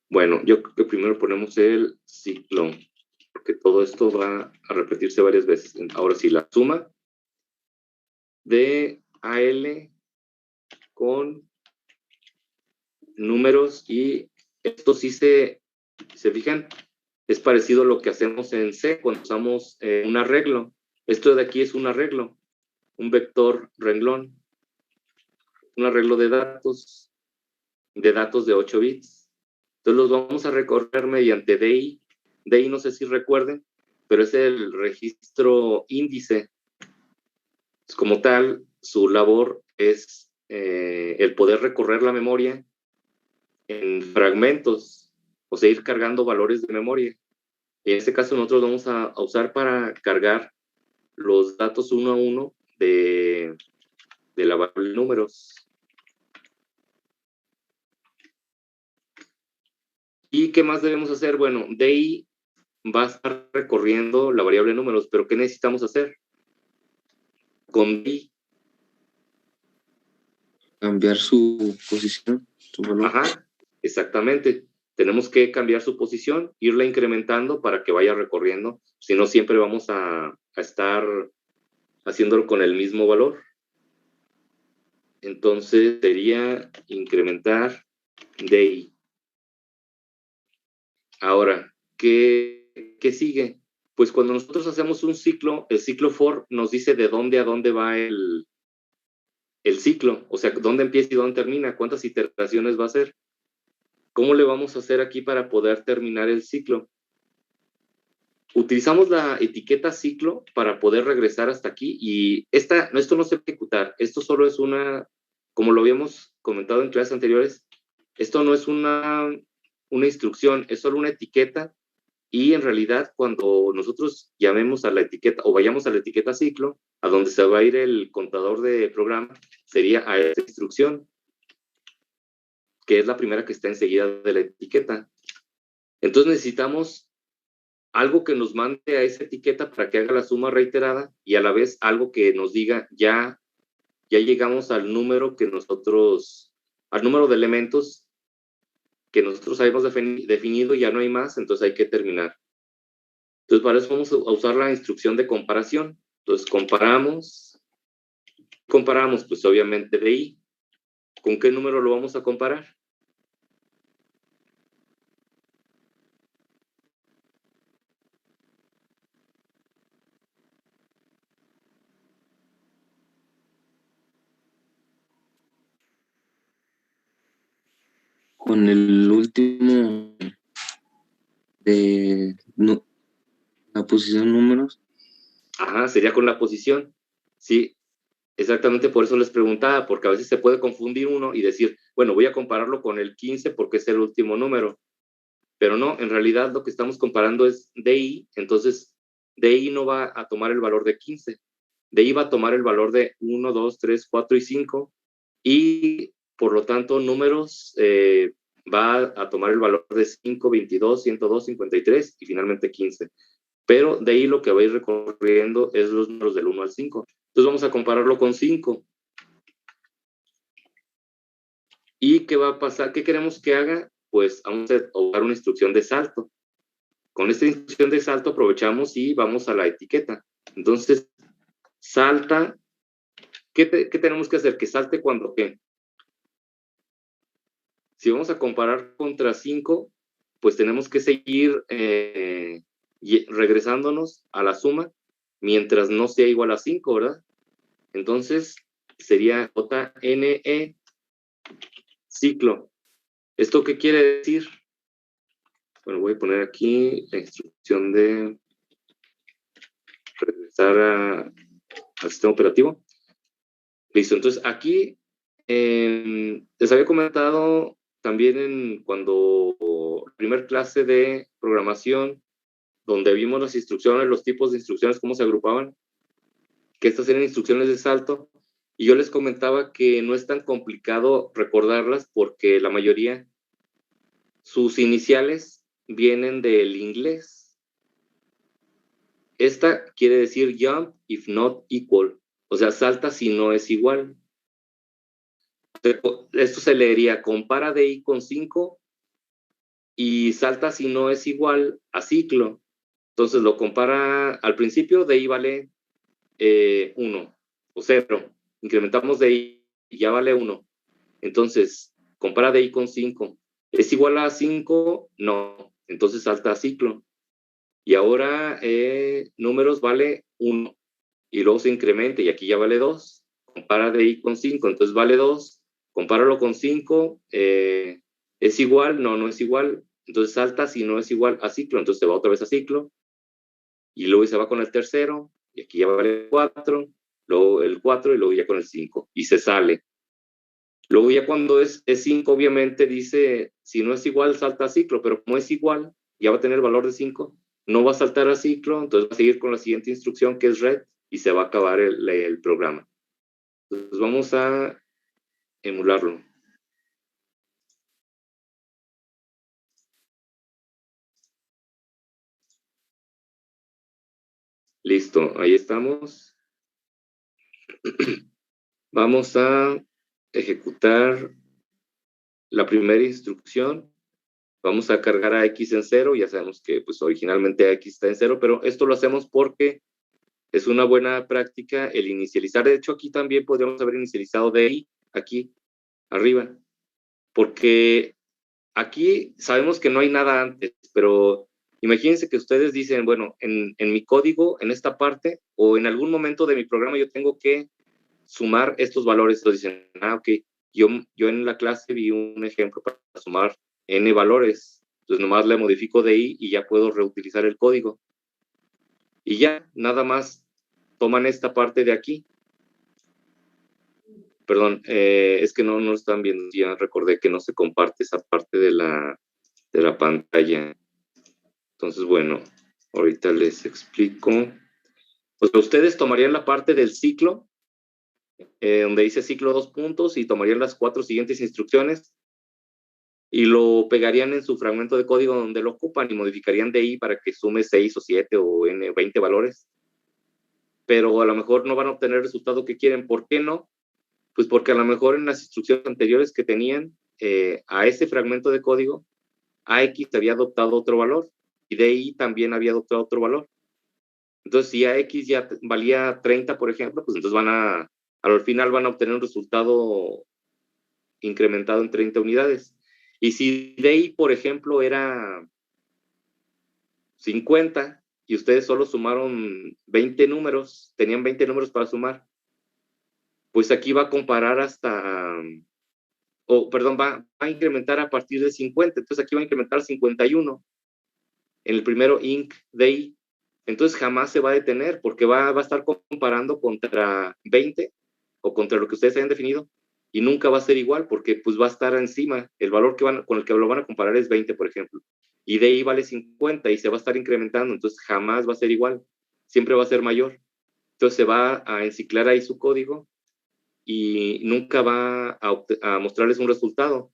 A: Bueno, yo creo que primero ponemos el ciclo, porque todo esto va a repetirse varias veces. Ahora sí, la suma de AL con números, y esto sí se fijan, es parecido a lo que hacemos en C cuando usamos un arreglo. Esto de aquí es un arreglo, un vector renglón, un arreglo de datos de 8 bits. Entonces los vamos a recorrer mediante DI. DI no sé si recuerden, pero es el registro índice. Como tal, su labor es el poder recorrer la memoria en fragmentos, o sea, ir cargando valores de memoria. Y en este caso nosotros vamos a usar para cargar los datos uno a uno de la variable números. ¿Y qué más debemos hacer? Bueno, DI va a estar recorriendo la variable números, pero ¿qué necesitamos hacer? Con DI.
B: Cambiar su posición, su valor.
A: Ajá, exactamente. Tenemos que cambiar su posición, irla incrementando para que vaya recorriendo. Si no, siempre vamos a estar haciéndolo con el mismo valor. Entonces sería incrementar DI. Ahora, ¿qué sigue? Pues cuando nosotros hacemos un ciclo, el ciclo for nos dice de dónde a dónde va el ciclo, o sea, dónde empieza y dónde termina, cuántas iteraciones va a ser. ¿Cómo le vamos a hacer aquí para poder terminar el ciclo? Utilizamos la etiqueta ciclo para poder regresar hasta aquí, y esto no se va a ejecutar, esto solo es una, como lo habíamos comentado en clases anteriores, esto no es una instrucción, es solo una etiqueta. Y en realidad, cuando nosotros llamemos a la etiqueta o vayamos a la etiqueta ciclo, a donde se va a ir el contador de programa, sería a esta instrucción, que es la primera que está enseguida de la etiqueta. Entonces necesitamos algo que nos mande a esa etiqueta para que haga la suma reiterada y a la vez algo que nos diga ya llegamos al número al número de elementos que nosotros habíamos definido, ya no hay más, entonces hay que terminar. Entonces, para eso vamos a usar la instrucción de comparación. Entonces, comparamos, pues obviamente DI. ¿Con qué número lo vamos a comparar?
B: Con el último de la posición números.
A: Ajá, sería con la posición. Sí, exactamente por eso les preguntaba, porque a veces se puede confundir uno y decir, bueno, voy a compararlo con el 15 porque es el último número. Pero no, en realidad lo que estamos comparando es DI, entonces DI no va a tomar el valor de 15. DI va a tomar el valor de 1, 2, 3, 4 y 5 y por lo tanto números va a tomar el valor de 5, 22, 102, 53 y finalmente 15. Pero de ahí lo que va a ir recorriendo es los números del 1 al 5. Entonces vamos a compararlo con 5. ¿Y qué va a pasar? ¿Qué queremos que haga? Pues vamos a usar una instrucción de salto. Con esta instrucción de salto aprovechamos y vamos a la etiqueta. Entonces, salta. ¿Qué tenemos que hacer? Que salte cuando qué. Si vamos a comparar contra 5, pues tenemos que seguir regresándonos a la suma mientras no sea igual a 5, ¿verdad? Entonces, sería JNE ciclo. ¿Esto qué quiere decir? Bueno, voy a poner aquí la instrucción de regresar al sistema operativo. Listo, entonces aquí les había comentado también cuando primer clase de programación, donde vimos las instrucciones, los tipos de instrucciones, cómo se agrupaban, que estas eran instrucciones de salto, y yo les comentaba que no es tan complicado recordarlas porque la mayoría, sus iniciales vienen del inglés. Esta quiere decir jump if not equal, o sea, salta si no es igual. Esto se leería compara DI con 5 y salta si no es igual a ciclo. Entonces lo compara al principio, DI vale 1 o 0. Incrementamos DI y ya vale 1. Entonces, compara DI con 5. ¿Es igual a 5? No. Entonces salta a ciclo. Y ahora números vale 1. Y luego se incrementa y aquí ya vale 2. Compara DI con 5, entonces vale 2. Compáralo con 5. ¿Es igual? No, no es igual. Entonces salta si no es igual a ciclo. Entonces se va otra vez a ciclo. Y luego se va con el tercero. Y aquí ya vale 4. Luego el 4 y luego ya con el 5. Y se sale. Luego ya cuando es 5, obviamente dice, si no es igual, salta a ciclo. Pero como es igual, ya va a tener valor de 5. No va a saltar a ciclo. Entonces va a seguir con la siguiente instrucción que es red. Y se va a acabar el programa. Entonces vamos a emularlo. Listo, ahí estamos. Vamos a ejecutar la primera instrucción. Vamos a cargar a X en 0. Ya sabemos que pues, originalmente X está en 0, pero esto lo hacemos porque es una buena práctica el inicializar. De hecho, aquí también podríamos haber inicializado DI, aquí, arriba. Porque aquí sabemos que no hay nada antes, pero imagínense que ustedes dicen, bueno, en mi código, en esta parte, o en algún momento de mi programa yo tengo que sumar estos valores. Entonces dicen, ok, yo en la clase vi un ejemplo para sumar n valores. Entonces nomás le modifico DI y ya puedo reutilizar el código. Y ya, nada más toman esta parte de aquí. Perdón, es que no están viendo, ya recordé que no se comparte esa parte de la pantalla. Entonces, bueno, ahorita les explico. Pues ustedes tomarían la parte del ciclo, donde dice ciclo 2 puntos, y tomarían las 4 siguientes instrucciones. y lo pegarían en su fragmento de código donde lo ocupan y modificarían DI para que sume 6 o 7 o N, 20 valores. Pero a lo mejor no van a obtener el resultado que quieren. ¿Por qué no? Pues porque a lo mejor en las instrucciones anteriores que tenían a ese fragmento de código, AX había adoptado otro valor y DI también había adoptado otro valor. Entonces, si AX ya valía 30, por ejemplo, pues entonces al final van a obtener un resultado incrementado en 30 unidades. Y si DI, por ejemplo, era 50 y ustedes solo sumaron 20 números, tenían 20 números para sumar, pues aquí va a comparar va a incrementar a partir de 50. Entonces aquí va a incrementar 51 en el primero inc DI. Entonces jamás se va a detener porque va a estar comparando contra 20 o contra lo que ustedes hayan definido y nunca va a ser igual porque pues va a estar encima. El valor con el que lo van a comparar es 20, por ejemplo, y DI vale 50 y se va a estar incrementando, entonces jamás va a ser igual, siempre va a ser mayor. Entonces se va a enciclar ahí su código y nunca va a mostrarles un resultado.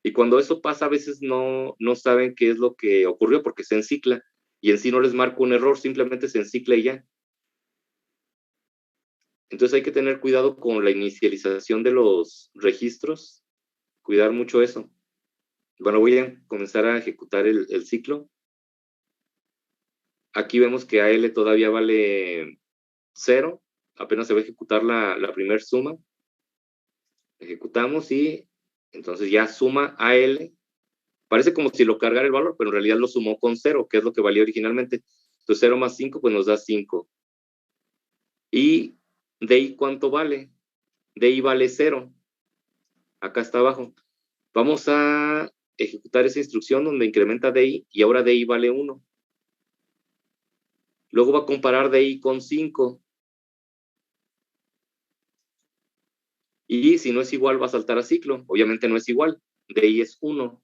A: Y cuando eso pasa, a veces no saben qué es lo que ocurrió porque se encicla y en sí no les marca un error, simplemente se encicla y ya. Entonces hay que tener cuidado con la inicialización de los registros, cuidar mucho eso. Bueno, voy a comenzar a ejecutar el ciclo. Aquí vemos que AL todavía vale 0, apenas se va a ejecutar la primera suma. Ejecutamos y entonces ya suma AL. Parece como si lo cargara el valor, pero en realidad lo sumó con 0, que es lo que valía originalmente. Entonces 0 más 5 pues nos da 5. ¿Y DI cuánto vale? DI vale 0. Acá está abajo. Vamos a ejecutar esa instrucción donde incrementa DI y ahora DI vale 1. Luego va a comparar DI con 5. Y si no es igual va a saltar a ciclo. Obviamente no es igual. DI es 1.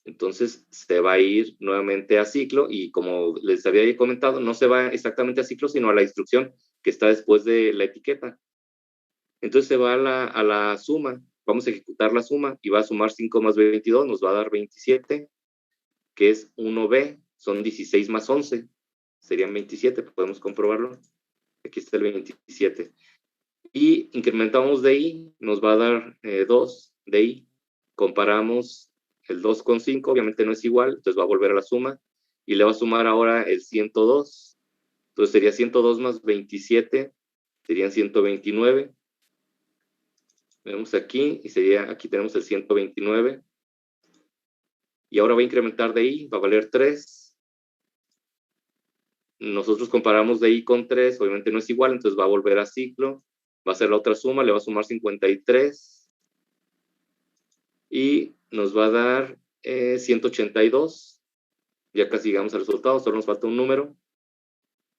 A: Entonces se va a ir nuevamente a ciclo y como les había comentado, no se va exactamente a ciclo, sino a la instrucción que está después de la etiqueta. Entonces se va a la suma. Vamos a ejecutar la suma y va a sumar 5 más 22, nos va a dar 27, que es 1B, son 16 más 11, serían 27, podemos comprobarlo. Aquí está el 27. Y incrementamos DI, nos va a dar 2 DI. Comparamos el 2 con 5, obviamente no es igual, entonces va a volver a la suma y le va a sumar ahora el 102. Entonces sería 102 más 27, serían 129. Vemos aquí y aquí tenemos el 129. Y ahora va a incrementar DI, va a valer 3. Nosotros comparamos DI con 3, obviamente no es igual, entonces va a volver a ciclo, va a hacer la otra suma, le va a sumar 53 y nos va a dar 182. Ya casi llegamos al resultado, solo nos falta un número.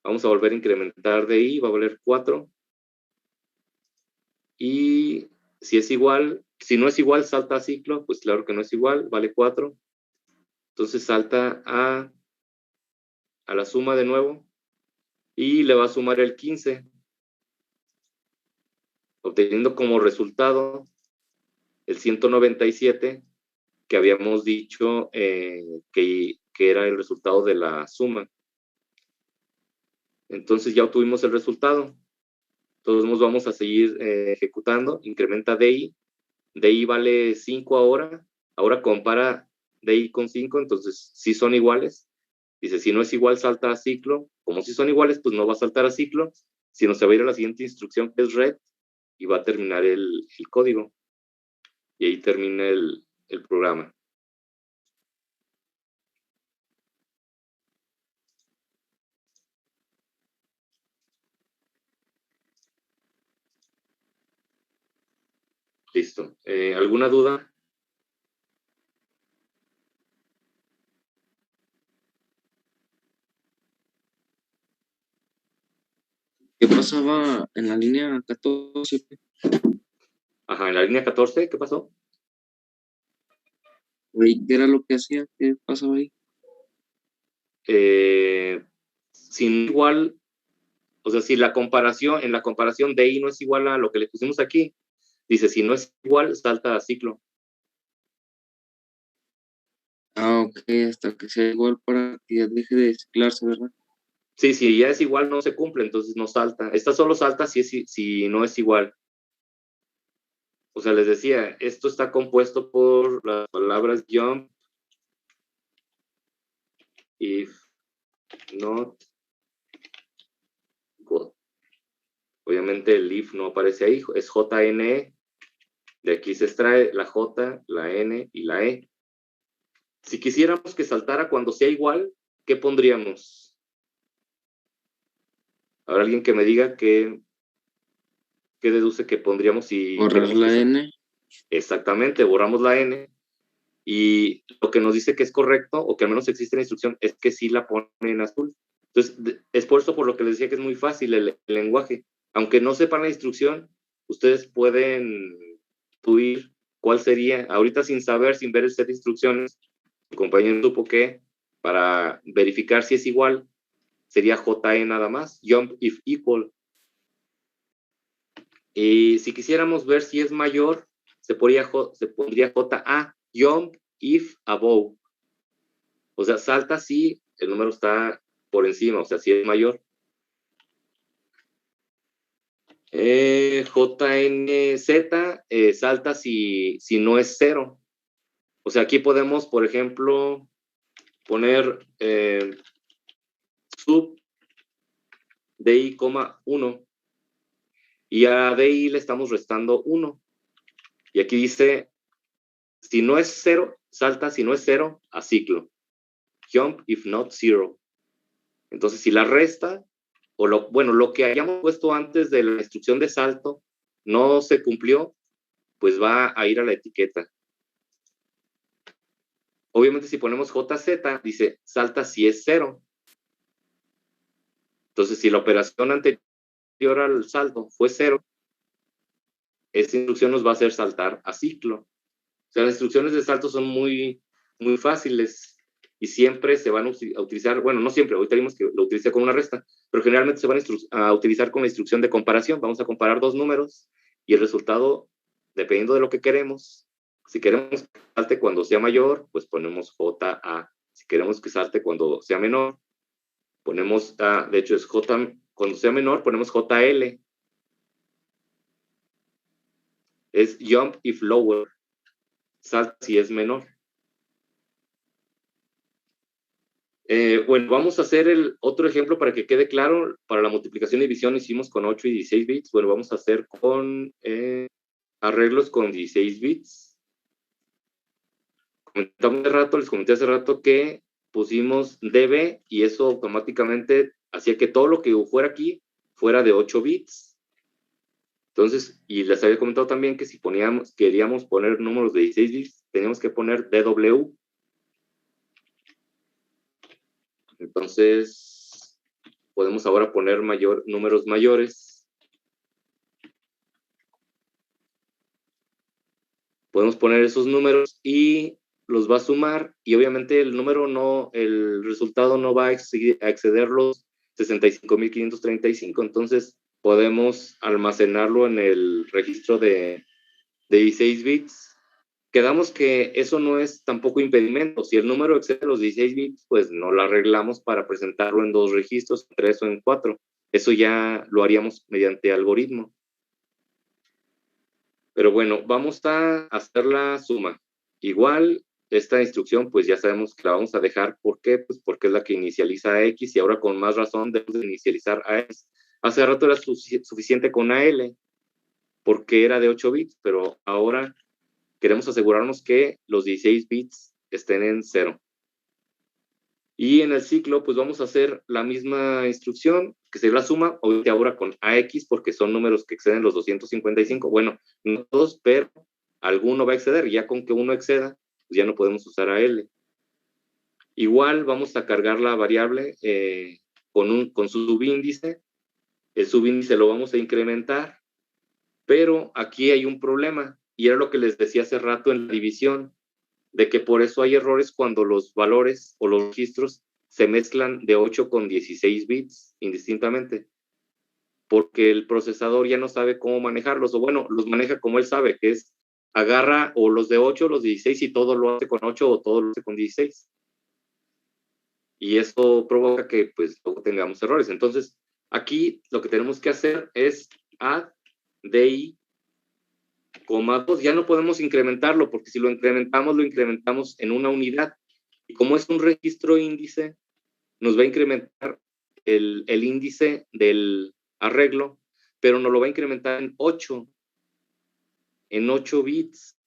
A: Vamos a volver a incrementar DI, va a valer 4. Y si es igual, si no es igual, salta a ciclo, pues claro que no es igual, vale 4. Entonces salta a la suma de nuevo y le va a sumar el 15, obteniendo como resultado el 197 que habíamos dicho que era el resultado de la suma. Entonces ya obtuvimos el resultado. Todos nos vamos a seguir ejecutando. Incrementa DI. DI vale 5 ahora. Ahora compara DI con 5, entonces sí son iguales. Dice, si no es igual, salta a ciclo. Como si son iguales, pues no va a saltar a ciclo, sino se va a ir a la siguiente instrucción que es red y va a terminar el código. Y ahí termina el programa. Listo. ¿Alguna duda?
B: ¿Qué pasaba en la línea 14?
A: Ajá, en la línea 14, ¿qué pasó?
B: ¿Qué era lo que hacía? ¿Qué pasaba ahí?
A: Sin igual, o sea, si en la comparación DI no es igual a lo que le pusimos aquí, dice, si no es igual, salta a ciclo.
B: hasta que sea igual para que ya deje de ciclarse, ¿verdad?
A: Sí, si ya es igual no se cumple, entonces no salta. Esta solo salta si no es igual. O sea, les decía, esto está compuesto por las palabras jump, if, not, go. Obviamente el if no aparece ahí, es JNE. De aquí se extrae la J, la N y la E. Si quisiéramos que saltara cuando sea igual, ¿qué pondríamos? Habrá alguien que me diga qué deduce que pondríamos si
B: Borrar
A: queremos
B: la
A: que
B: N.
A: Exactamente, borramos la N y lo que nos dice que es correcto, o que al menos existe en la instrucción, es que sí la pone en azul. Entonces, es por eso por lo que les decía que es muy fácil el lenguaje. Aunque no sepan la instrucción, ustedes pueden intuir cuál sería. Ahorita sin saber, sin ver el set de instrucciones, el compañero supo que para verificar si es igual, sería JE nada más, jump if equal. Y si quisiéramos ver si es mayor, se pondría JA, jump if above. O sea, salta si el número está por encima, o sea, si es mayor. JNZ salta si no es 0. O sea, aquí podemos, por ejemplo, poner sub DI, 1. Y a DI le estamos restando 1. Y aquí dice, si no es 0, salta si no es 0 a ciclo. Jump if not 0. Entonces, si la resta, o lo que hayamos puesto antes de la instrucción de salto no se cumplió, pues va a ir a la etiqueta. Obviamente, si ponemos JZ, dice salta si es 0. Entonces, si la operación anterior al salto fue 0, esta instrucción nos va a hacer saltar a ciclo. O sea, las instrucciones de salto son muy, muy fáciles y siempre se van a utilizar, bueno, no siempre, ahorita vimos que lo utilicé con una resta, pero generalmente se van a utilizar con la instrucción de comparación. Vamos a comparar dos números y el resultado, dependiendo de lo que queremos, si queremos que salte cuando sea mayor, pues ponemos JA. Si queremos que salte cuando sea menor, ponemos, de hecho es J, cuando sea menor, ponemos JL. Es jump if lower, salta si es menor. Bueno, vamos a hacer el otro ejemplo para que quede claro. Para la multiplicación y división hicimos con 8 y 16 bits. Bueno, vamos a hacer con arreglos con 16 bits. Les comenté hace rato que pusimos DB y eso automáticamente hacía que todo lo que fuera aquí fuera de 8 bits. Entonces, y les había comentado también que si queríamos poner números de 16 bits, teníamos que poner DW. Entonces, podemos ahora poner números mayores. Podemos poner esos números y los va a sumar y obviamente el resultado no va a exceder los 65.535. Entonces, podemos almacenarlo en el registro de 16 bits. Quedamos que eso no es tampoco impedimento. Si el número excede los 16 bits, pues no lo arreglamos para presentarlo en 2 registros, 3 o en 4. Eso ya lo haríamos mediante algoritmo. Pero bueno, vamos a hacer la suma. Igual, esta instrucción, pues ya sabemos que la vamos a dejar. ¿Por qué? Pues porque es la que inicializa a X y ahora con más razón debemos de inicializar a X. Hace rato era suficiente con AL porque era de 8 bits, pero ahora queremos asegurarnos que los 16 bits estén en 0. Y en el ciclo, pues vamos a hacer la misma instrucción, que sería la suma, obviamente ahora con AX, porque son números que exceden los 255. Bueno, no todos, pero alguno va a exceder. Ya con que uno exceda, pues ya no podemos usar AL. Igual vamos a cargar la variable con su subíndice. El subíndice lo vamos a incrementar, pero aquí hay un problema, y era lo que les decía hace rato en la división, de que por eso hay errores cuando los valores o los registros se mezclan de 8 con 16 bits indistintamente, porque el procesador ya no sabe cómo manejarlos, o bueno, los maneja como él sabe, que es agarra o los de 8, los de 16 y todo lo hace con 8 o todo lo hace con 16. y eso provoca que pues luego tengamos errores. Entonces, aquí lo que tenemos que hacer es add DI, 2, ya no podemos incrementarlo, porque si lo incrementamos en una unidad, y como es un registro índice, nos va a incrementar el índice del arreglo, pero nos lo va a incrementar en 8 bits.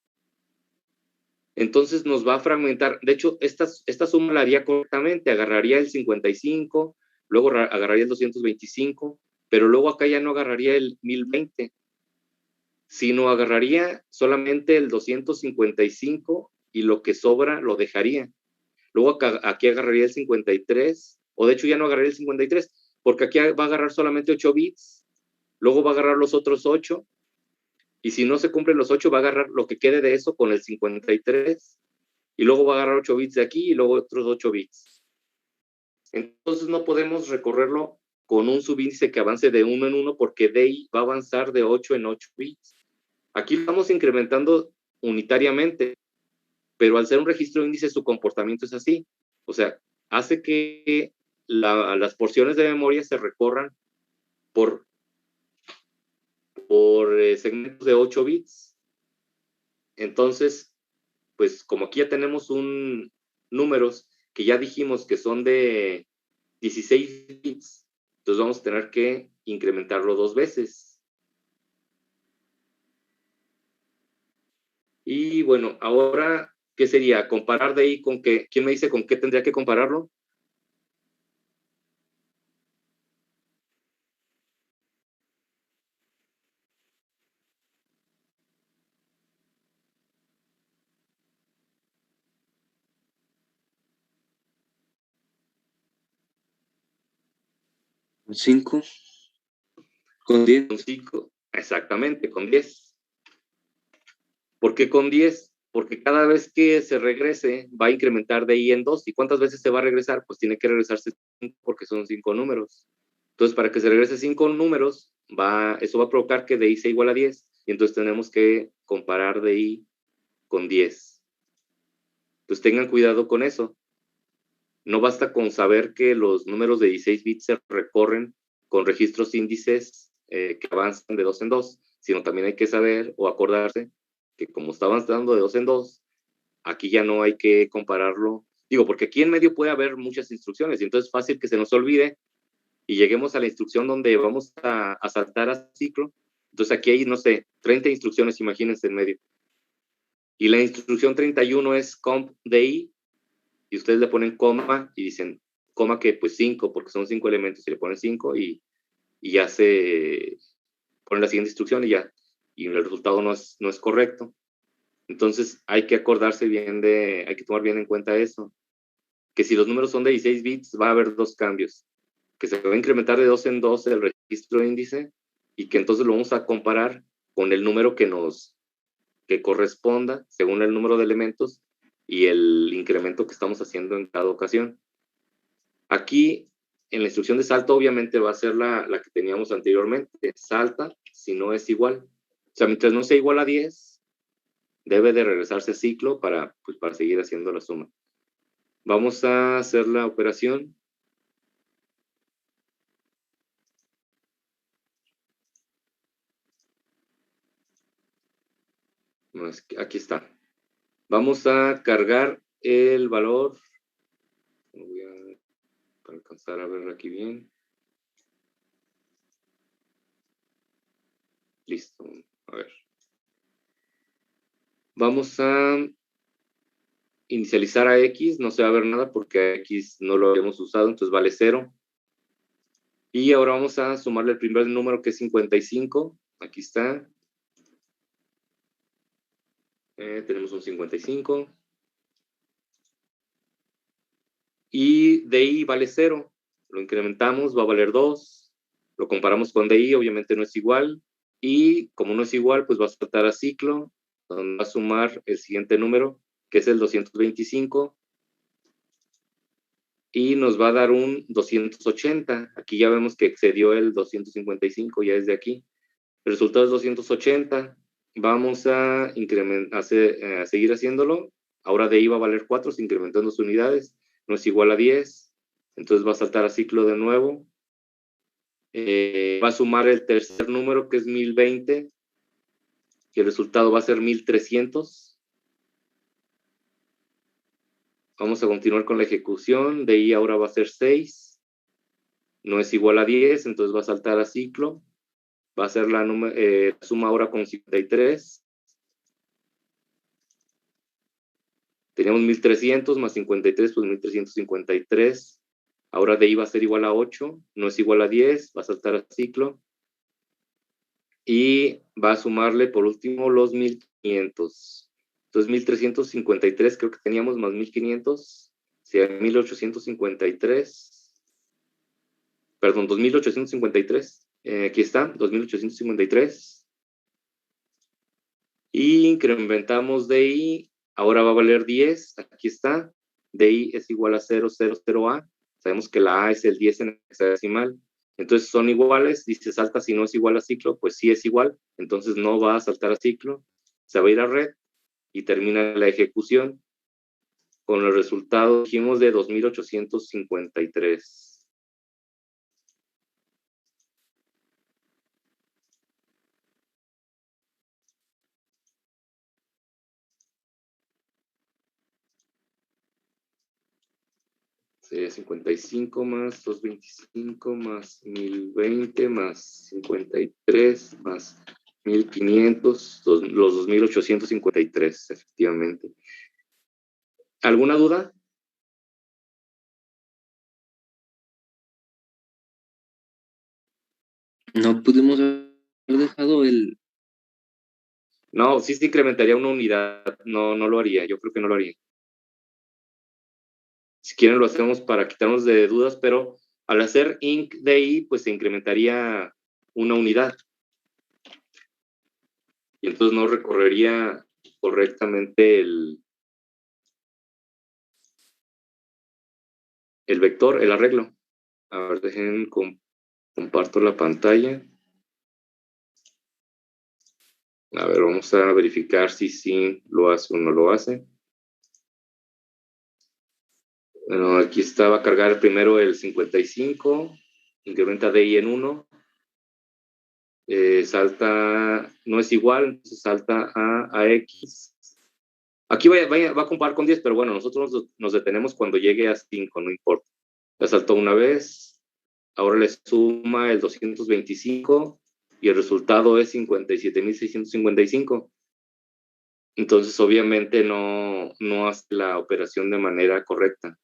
A: Entonces nos va a fragmentar. De hecho, esta suma la haría correctamente, agarraría el 55, luego agarraría el 225, pero luego acá ya no agarraría el 1020, sino agarraría solamente el 255 y lo que sobra lo dejaría. Luego aquí agarraría el 53, o de hecho ya no agarraría el 53, porque aquí va a agarrar solamente 8 bits, luego va a agarrar los otros 8, y si no se cumplen los 8, va a agarrar lo que quede de eso con el 53, y luego va a agarrar 8 bits de aquí y luego otros 8 bits. Entonces no podemos recorrerlo con un subíndice que avance de 1 en 1 porque DI va a avanzar de 8 en 8 bits. Aquí lo estamos incrementando unitariamente, pero al ser un registro índice su comportamiento es así. O sea, hace que las porciones de memoria se recorran por segmentos de 8 bits. Entonces, pues como aquí ya tenemos números que ya dijimos que son de 16 bits, entonces vamos a tener que incrementarlo 2 veces. Y bueno, ahora, ¿qué sería? ¿Comparar de ahí con qué? ¿Quién me dice con qué tendría que compararlo?
B: Con 5, con 10.
A: Con 5, exactamente, con 10. ¿Por qué con 10? Porque cada vez que se regrese va a incrementar de ahí en 2. ¿Y cuántas veces se va a regresar? Pues tiene que regresarse 5 porque son 5 números. Entonces, para que se regrese 5 números, eso va a provocar que DI sea igual a 10. Y entonces tenemos que comparar DI con 10. Entonces tengan cuidado con eso. No basta con saber que los números de 16 bits se recorren con registros índices que avanzan de 2 en 2, sino también hay que saber o acordarse que como está avanzando de 2 en 2, aquí ya no hay que compararlo. Digo, porque aquí en medio puede haber muchas instrucciones y entonces es fácil que se nos olvide y lleguemos a la instrucción donde vamos a saltar a ciclo. Entonces aquí hay, no sé, 30 instrucciones, imagínense en medio. Y la instrucción 31 es comp DI, y ustedes le ponen coma y dicen, coma que pues 5, porque son 5 elementos, y le ponen 5 y ya se pone la siguiente instrucción y el resultado no es correcto. Entonces hay que acordarse bien hay que tomar bien en cuenta eso, que si los números son de 16 bits va a haber 2 cambios, que se va a incrementar de 2 en 2 el registro índice y que entonces lo vamos a comparar con el número que corresponda según el número de elementos y el incremento que estamos haciendo en cada ocasión. Aquí, en la instrucción de salto, obviamente va a ser la que teníamos anteriormente. Salta si no es igual. O sea, mientras no sea igual a 10, debe de regresarse a ciclo para seguir haciendo la suma. Vamos a hacer la operación. No, aquí está. Vamos a cargar el valor. Voy para alcanzar a ver aquí bien. Listo. A ver. Vamos a inicializar a X. No se va a ver nada porque a X no lo habíamos usado, entonces vale 0. Y ahora vamos a sumarle el primer número que es 55. Aquí está. Tenemos un 55. Y DI vale 0. Lo incrementamos, va a valer 2. Lo comparamos con DI, obviamente no es igual. Y como no es igual, pues va a saltar a ciclo, donde va a sumar el siguiente número, que es el 225. Y nos va a dar un 280. Aquí ya vemos que excedió el 255 ya desde aquí. El resultado es 280. Vamos a seguir haciéndolo. Ahora DI va a valer 4, se incrementando sus unidades. No es igual a 10. Entonces va a saltar a ciclo de nuevo. Va a sumar el tercer número, que es 1020, y el resultado va a ser 1300. Vamos a continuar con la ejecución. De ahí ahora va a ser 6. No es igual a 10, entonces va a saltar a ciclo. Va a ser la suma ahora con 53. Teníamos 1300 más 53, pues 1353. Ahora de ahí va a ser igual a 8. No es igual a 10, va a saltar a ciclo. Y va a sumarle por último los 1500. Entonces 1353 creo que teníamos más 1500. Sería 1853. Perdón, 2853. Aquí está, 2853. Y incrementamos DI. Ahora va a valer 10. Aquí está. DI es igual a 000A. Sabemos que la A es el 10 en hexadecimal. Entonces son iguales. Dice salta si no es igual a ciclo. Pues sí es igual. Entonces no va a saltar a ciclo. Se va a ir a red y termina la ejecución con el resultado, dijimos, de 2853. Sería 55 más 225 más 1020 más 53 más 1500, los 2853, efectivamente. ¿Alguna duda?
B: No pudimos haber dejado el...
A: No, sí se incrementaría una unidad. No, no lo haría. Yo creo que no lo haría. Si quieren lo hacemos para quitarnos de dudas, pero al hacer inc DI, pues se incrementaría una unidad. Y entonces no recorrería correctamente el vector, el arreglo. A ver, dejen, comparto la pantalla. A ver, vamos a verificar si sí lo hace o no lo hace. Bueno, aquí está, va a cargar primero el 55, incrementa DI en 1, salta, no es igual, entonces salta a X. Aquí va a comparar con 10, pero bueno, nosotros nos detenemos cuando llegue a 5, no importa. Ya saltó una vez, ahora le suma el 225 y el resultado es 57.655. Entonces, obviamente, no hace la operación de manera correcta.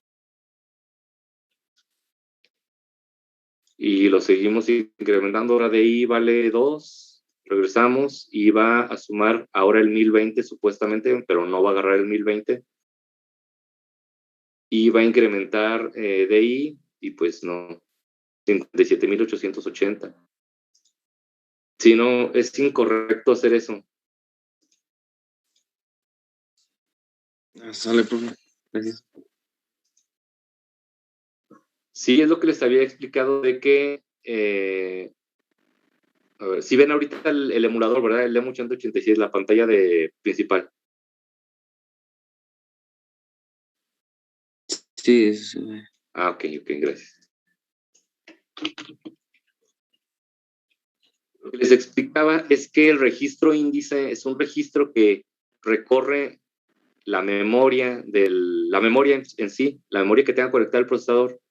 A: Y lo seguimos incrementando. Ahora de ahí vale 2. Regresamos y va a sumar ahora el 1020 supuestamente, pero no va a agarrar el 1020. Y va a incrementar DI y pues no, 57.880. Si no, es incorrecto hacer eso.
B: Sale, profe. Gracias.
A: Sí, es lo que les había explicado de que, a ver, si ven ahorita el emulador, ¿verdad? El M8086, la pantalla principal.
B: Sí,
A: Ah, ok, gracias. Lo que les explicaba es que el registro índice es un registro que recorre la memoria en sí, la memoria que tenga conectada el procesador,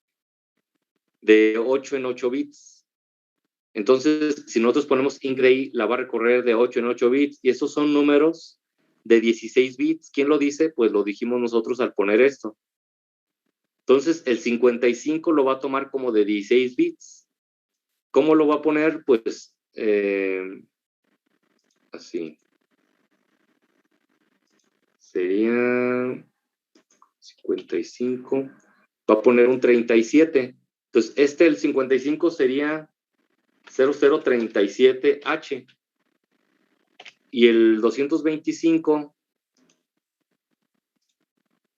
A: de 8 en 8 bits. Entonces, si nosotros ponemos INCREI, la va a recorrer de 8 en 8 bits, y esos son números de 16 bits. ¿Quién lo dice? Pues lo dijimos nosotros al poner esto. Entonces, el 55 lo va a tomar como de 16 bits. ¿Cómo lo va a poner? Pues, así. Sería 55. Va a poner un 37. Entonces, el 55 sería 0037H. Y el 225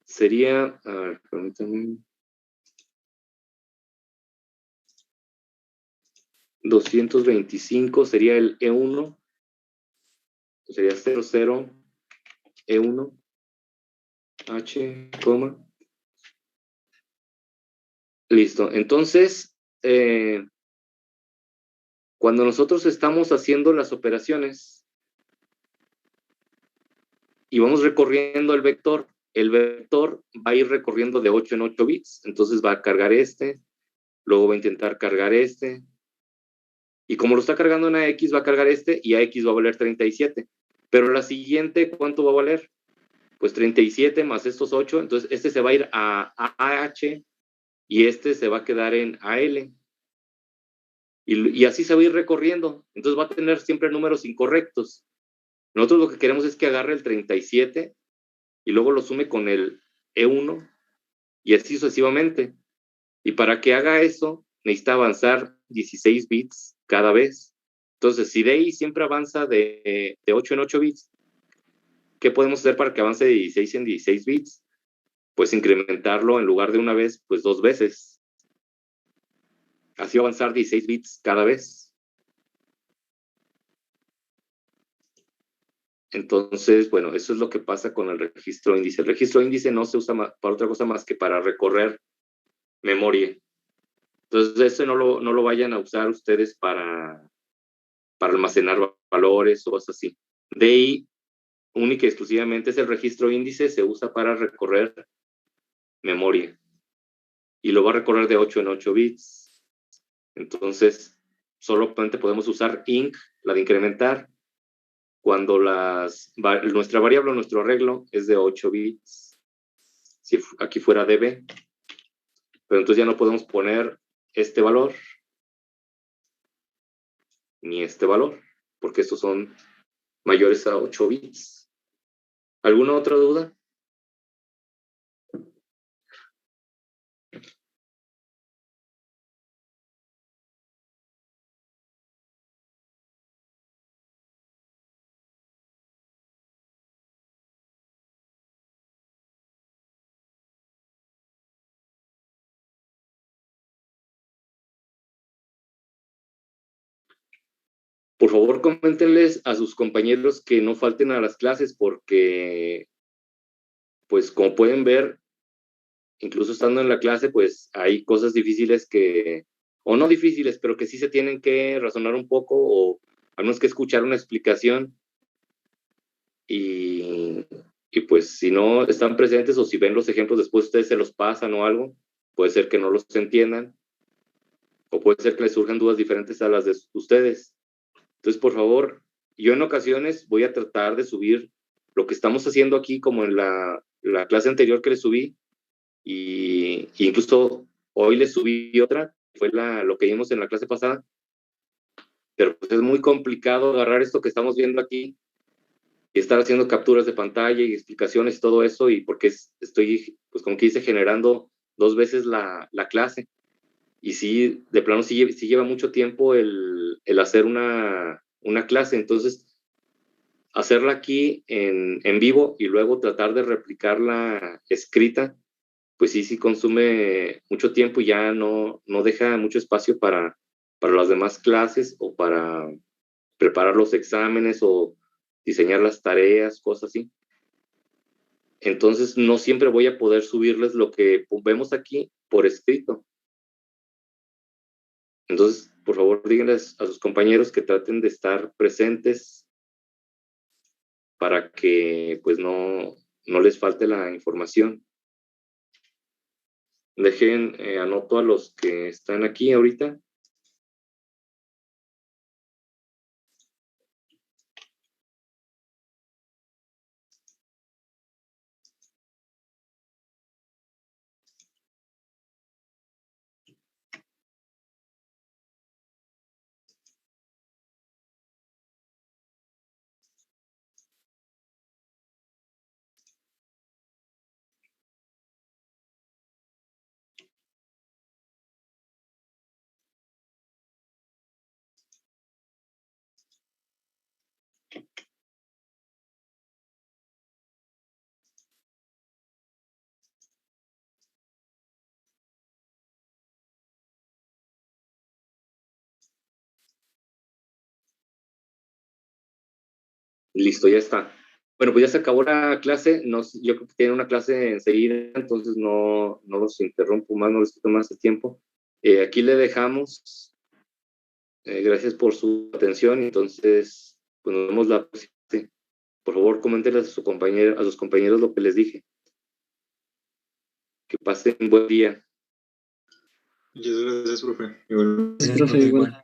A: sería, a ver, permítanme, 225 sería el E1, sería 00E1, H, coma, Listo. Entonces, cuando nosotros estamos haciendo las operaciones y vamos recorriendo el vector va a ir recorriendo de 8 en 8 bits. Entonces va a cargar luego va a intentar cargar y como lo está cargando en AX, va a cargar y AX va a valer 37. Pero la siguiente, ¿cuánto va a valer? Pues 37 más estos 8. Entonces este se va a ir a AH y este se va a quedar en AL. Y así se va a ir recorriendo. Entonces va a tener siempre números incorrectos. Nosotros lo que queremos es que agarre el 37 y luego lo sume con el E1 y así sucesivamente. Y para que haga eso, necesita avanzar 16 bits cada vez. Entonces, si DI siempre avanza de 8 en 8 bits, ¿qué podemos hacer para que avance de 16 en 16 bits? Pues incrementarlo en lugar de una vez, pues 2 veces. Así va a avanzar 16 bits cada vez. Entonces, bueno, eso es lo que pasa con el registro índice. El registro índice no se usa para otra cosa más que para recorrer memoria. Entonces, eso no lo vayan a usar ustedes para almacenar valores o cosas así. DI única y exclusivamente es el registro índice, se usa para recorrer memoria. Y lo va a recorrer de 8 en 8 bits. Entonces, solamente podemos usar INC, la de incrementar, cuando nuestra variable o nuestro arreglo es de 8 bits. Si aquí fuera DB. Pero entonces ya no podemos poner este valor ni este valor, porque estos son mayores a 8 bits. ¿Alguna otra duda? Por favor, coméntenles a sus compañeros que no falten a las clases porque, pues como pueden ver, incluso estando en la clase, pues hay cosas difíciles o no difíciles, pero que sí se tienen que razonar un poco o al menos que escuchar una explicación y, y pues si no están presentes o si ven los ejemplos después ustedes se los pasan o algo, puede ser que no los entiendan o puede ser que les surjan dudas diferentes a las de ustedes. Entonces, por favor, yo en ocasiones voy a tratar de subir lo que estamos haciendo aquí como en la clase anterior que les subí y incluso hoy les subí otra, fue lo que vimos en la clase pasada, pero pues es muy complicado agarrar esto que estamos viendo aquí y estar haciendo capturas de pantalla y explicaciones y todo eso y porque estoy, pues como que dice, generando 2 veces la clase. Y sí, de plano sí lleva mucho tiempo el hacer una clase, entonces hacerla aquí en vivo y luego tratar de replicarla escrita, pues sí consume mucho tiempo y ya no deja mucho espacio para las demás clases o para preparar los exámenes o diseñar las tareas, cosas así. Entonces no siempre voy a poder subirles lo que vemos aquí por escrito. Entonces, por favor, díganles a sus compañeros que traten de estar presentes para que pues no les falte la información. Dejen, anoto a los que están aquí ahorita. Listo, ya está. Bueno, pues ya se acabó la clase. Yo creo que tienen una clase enseguida, entonces no los interrumpo más, no les quito más el tiempo. Aquí le dejamos. Gracias por su atención. Entonces, pues nos vemos la próxima. Por favor, coméntenles a sus compañeros lo que les dije. Que pasen un buen día.
C: Muchas gracias, profe. Igual.
B: Sí, profe, igual.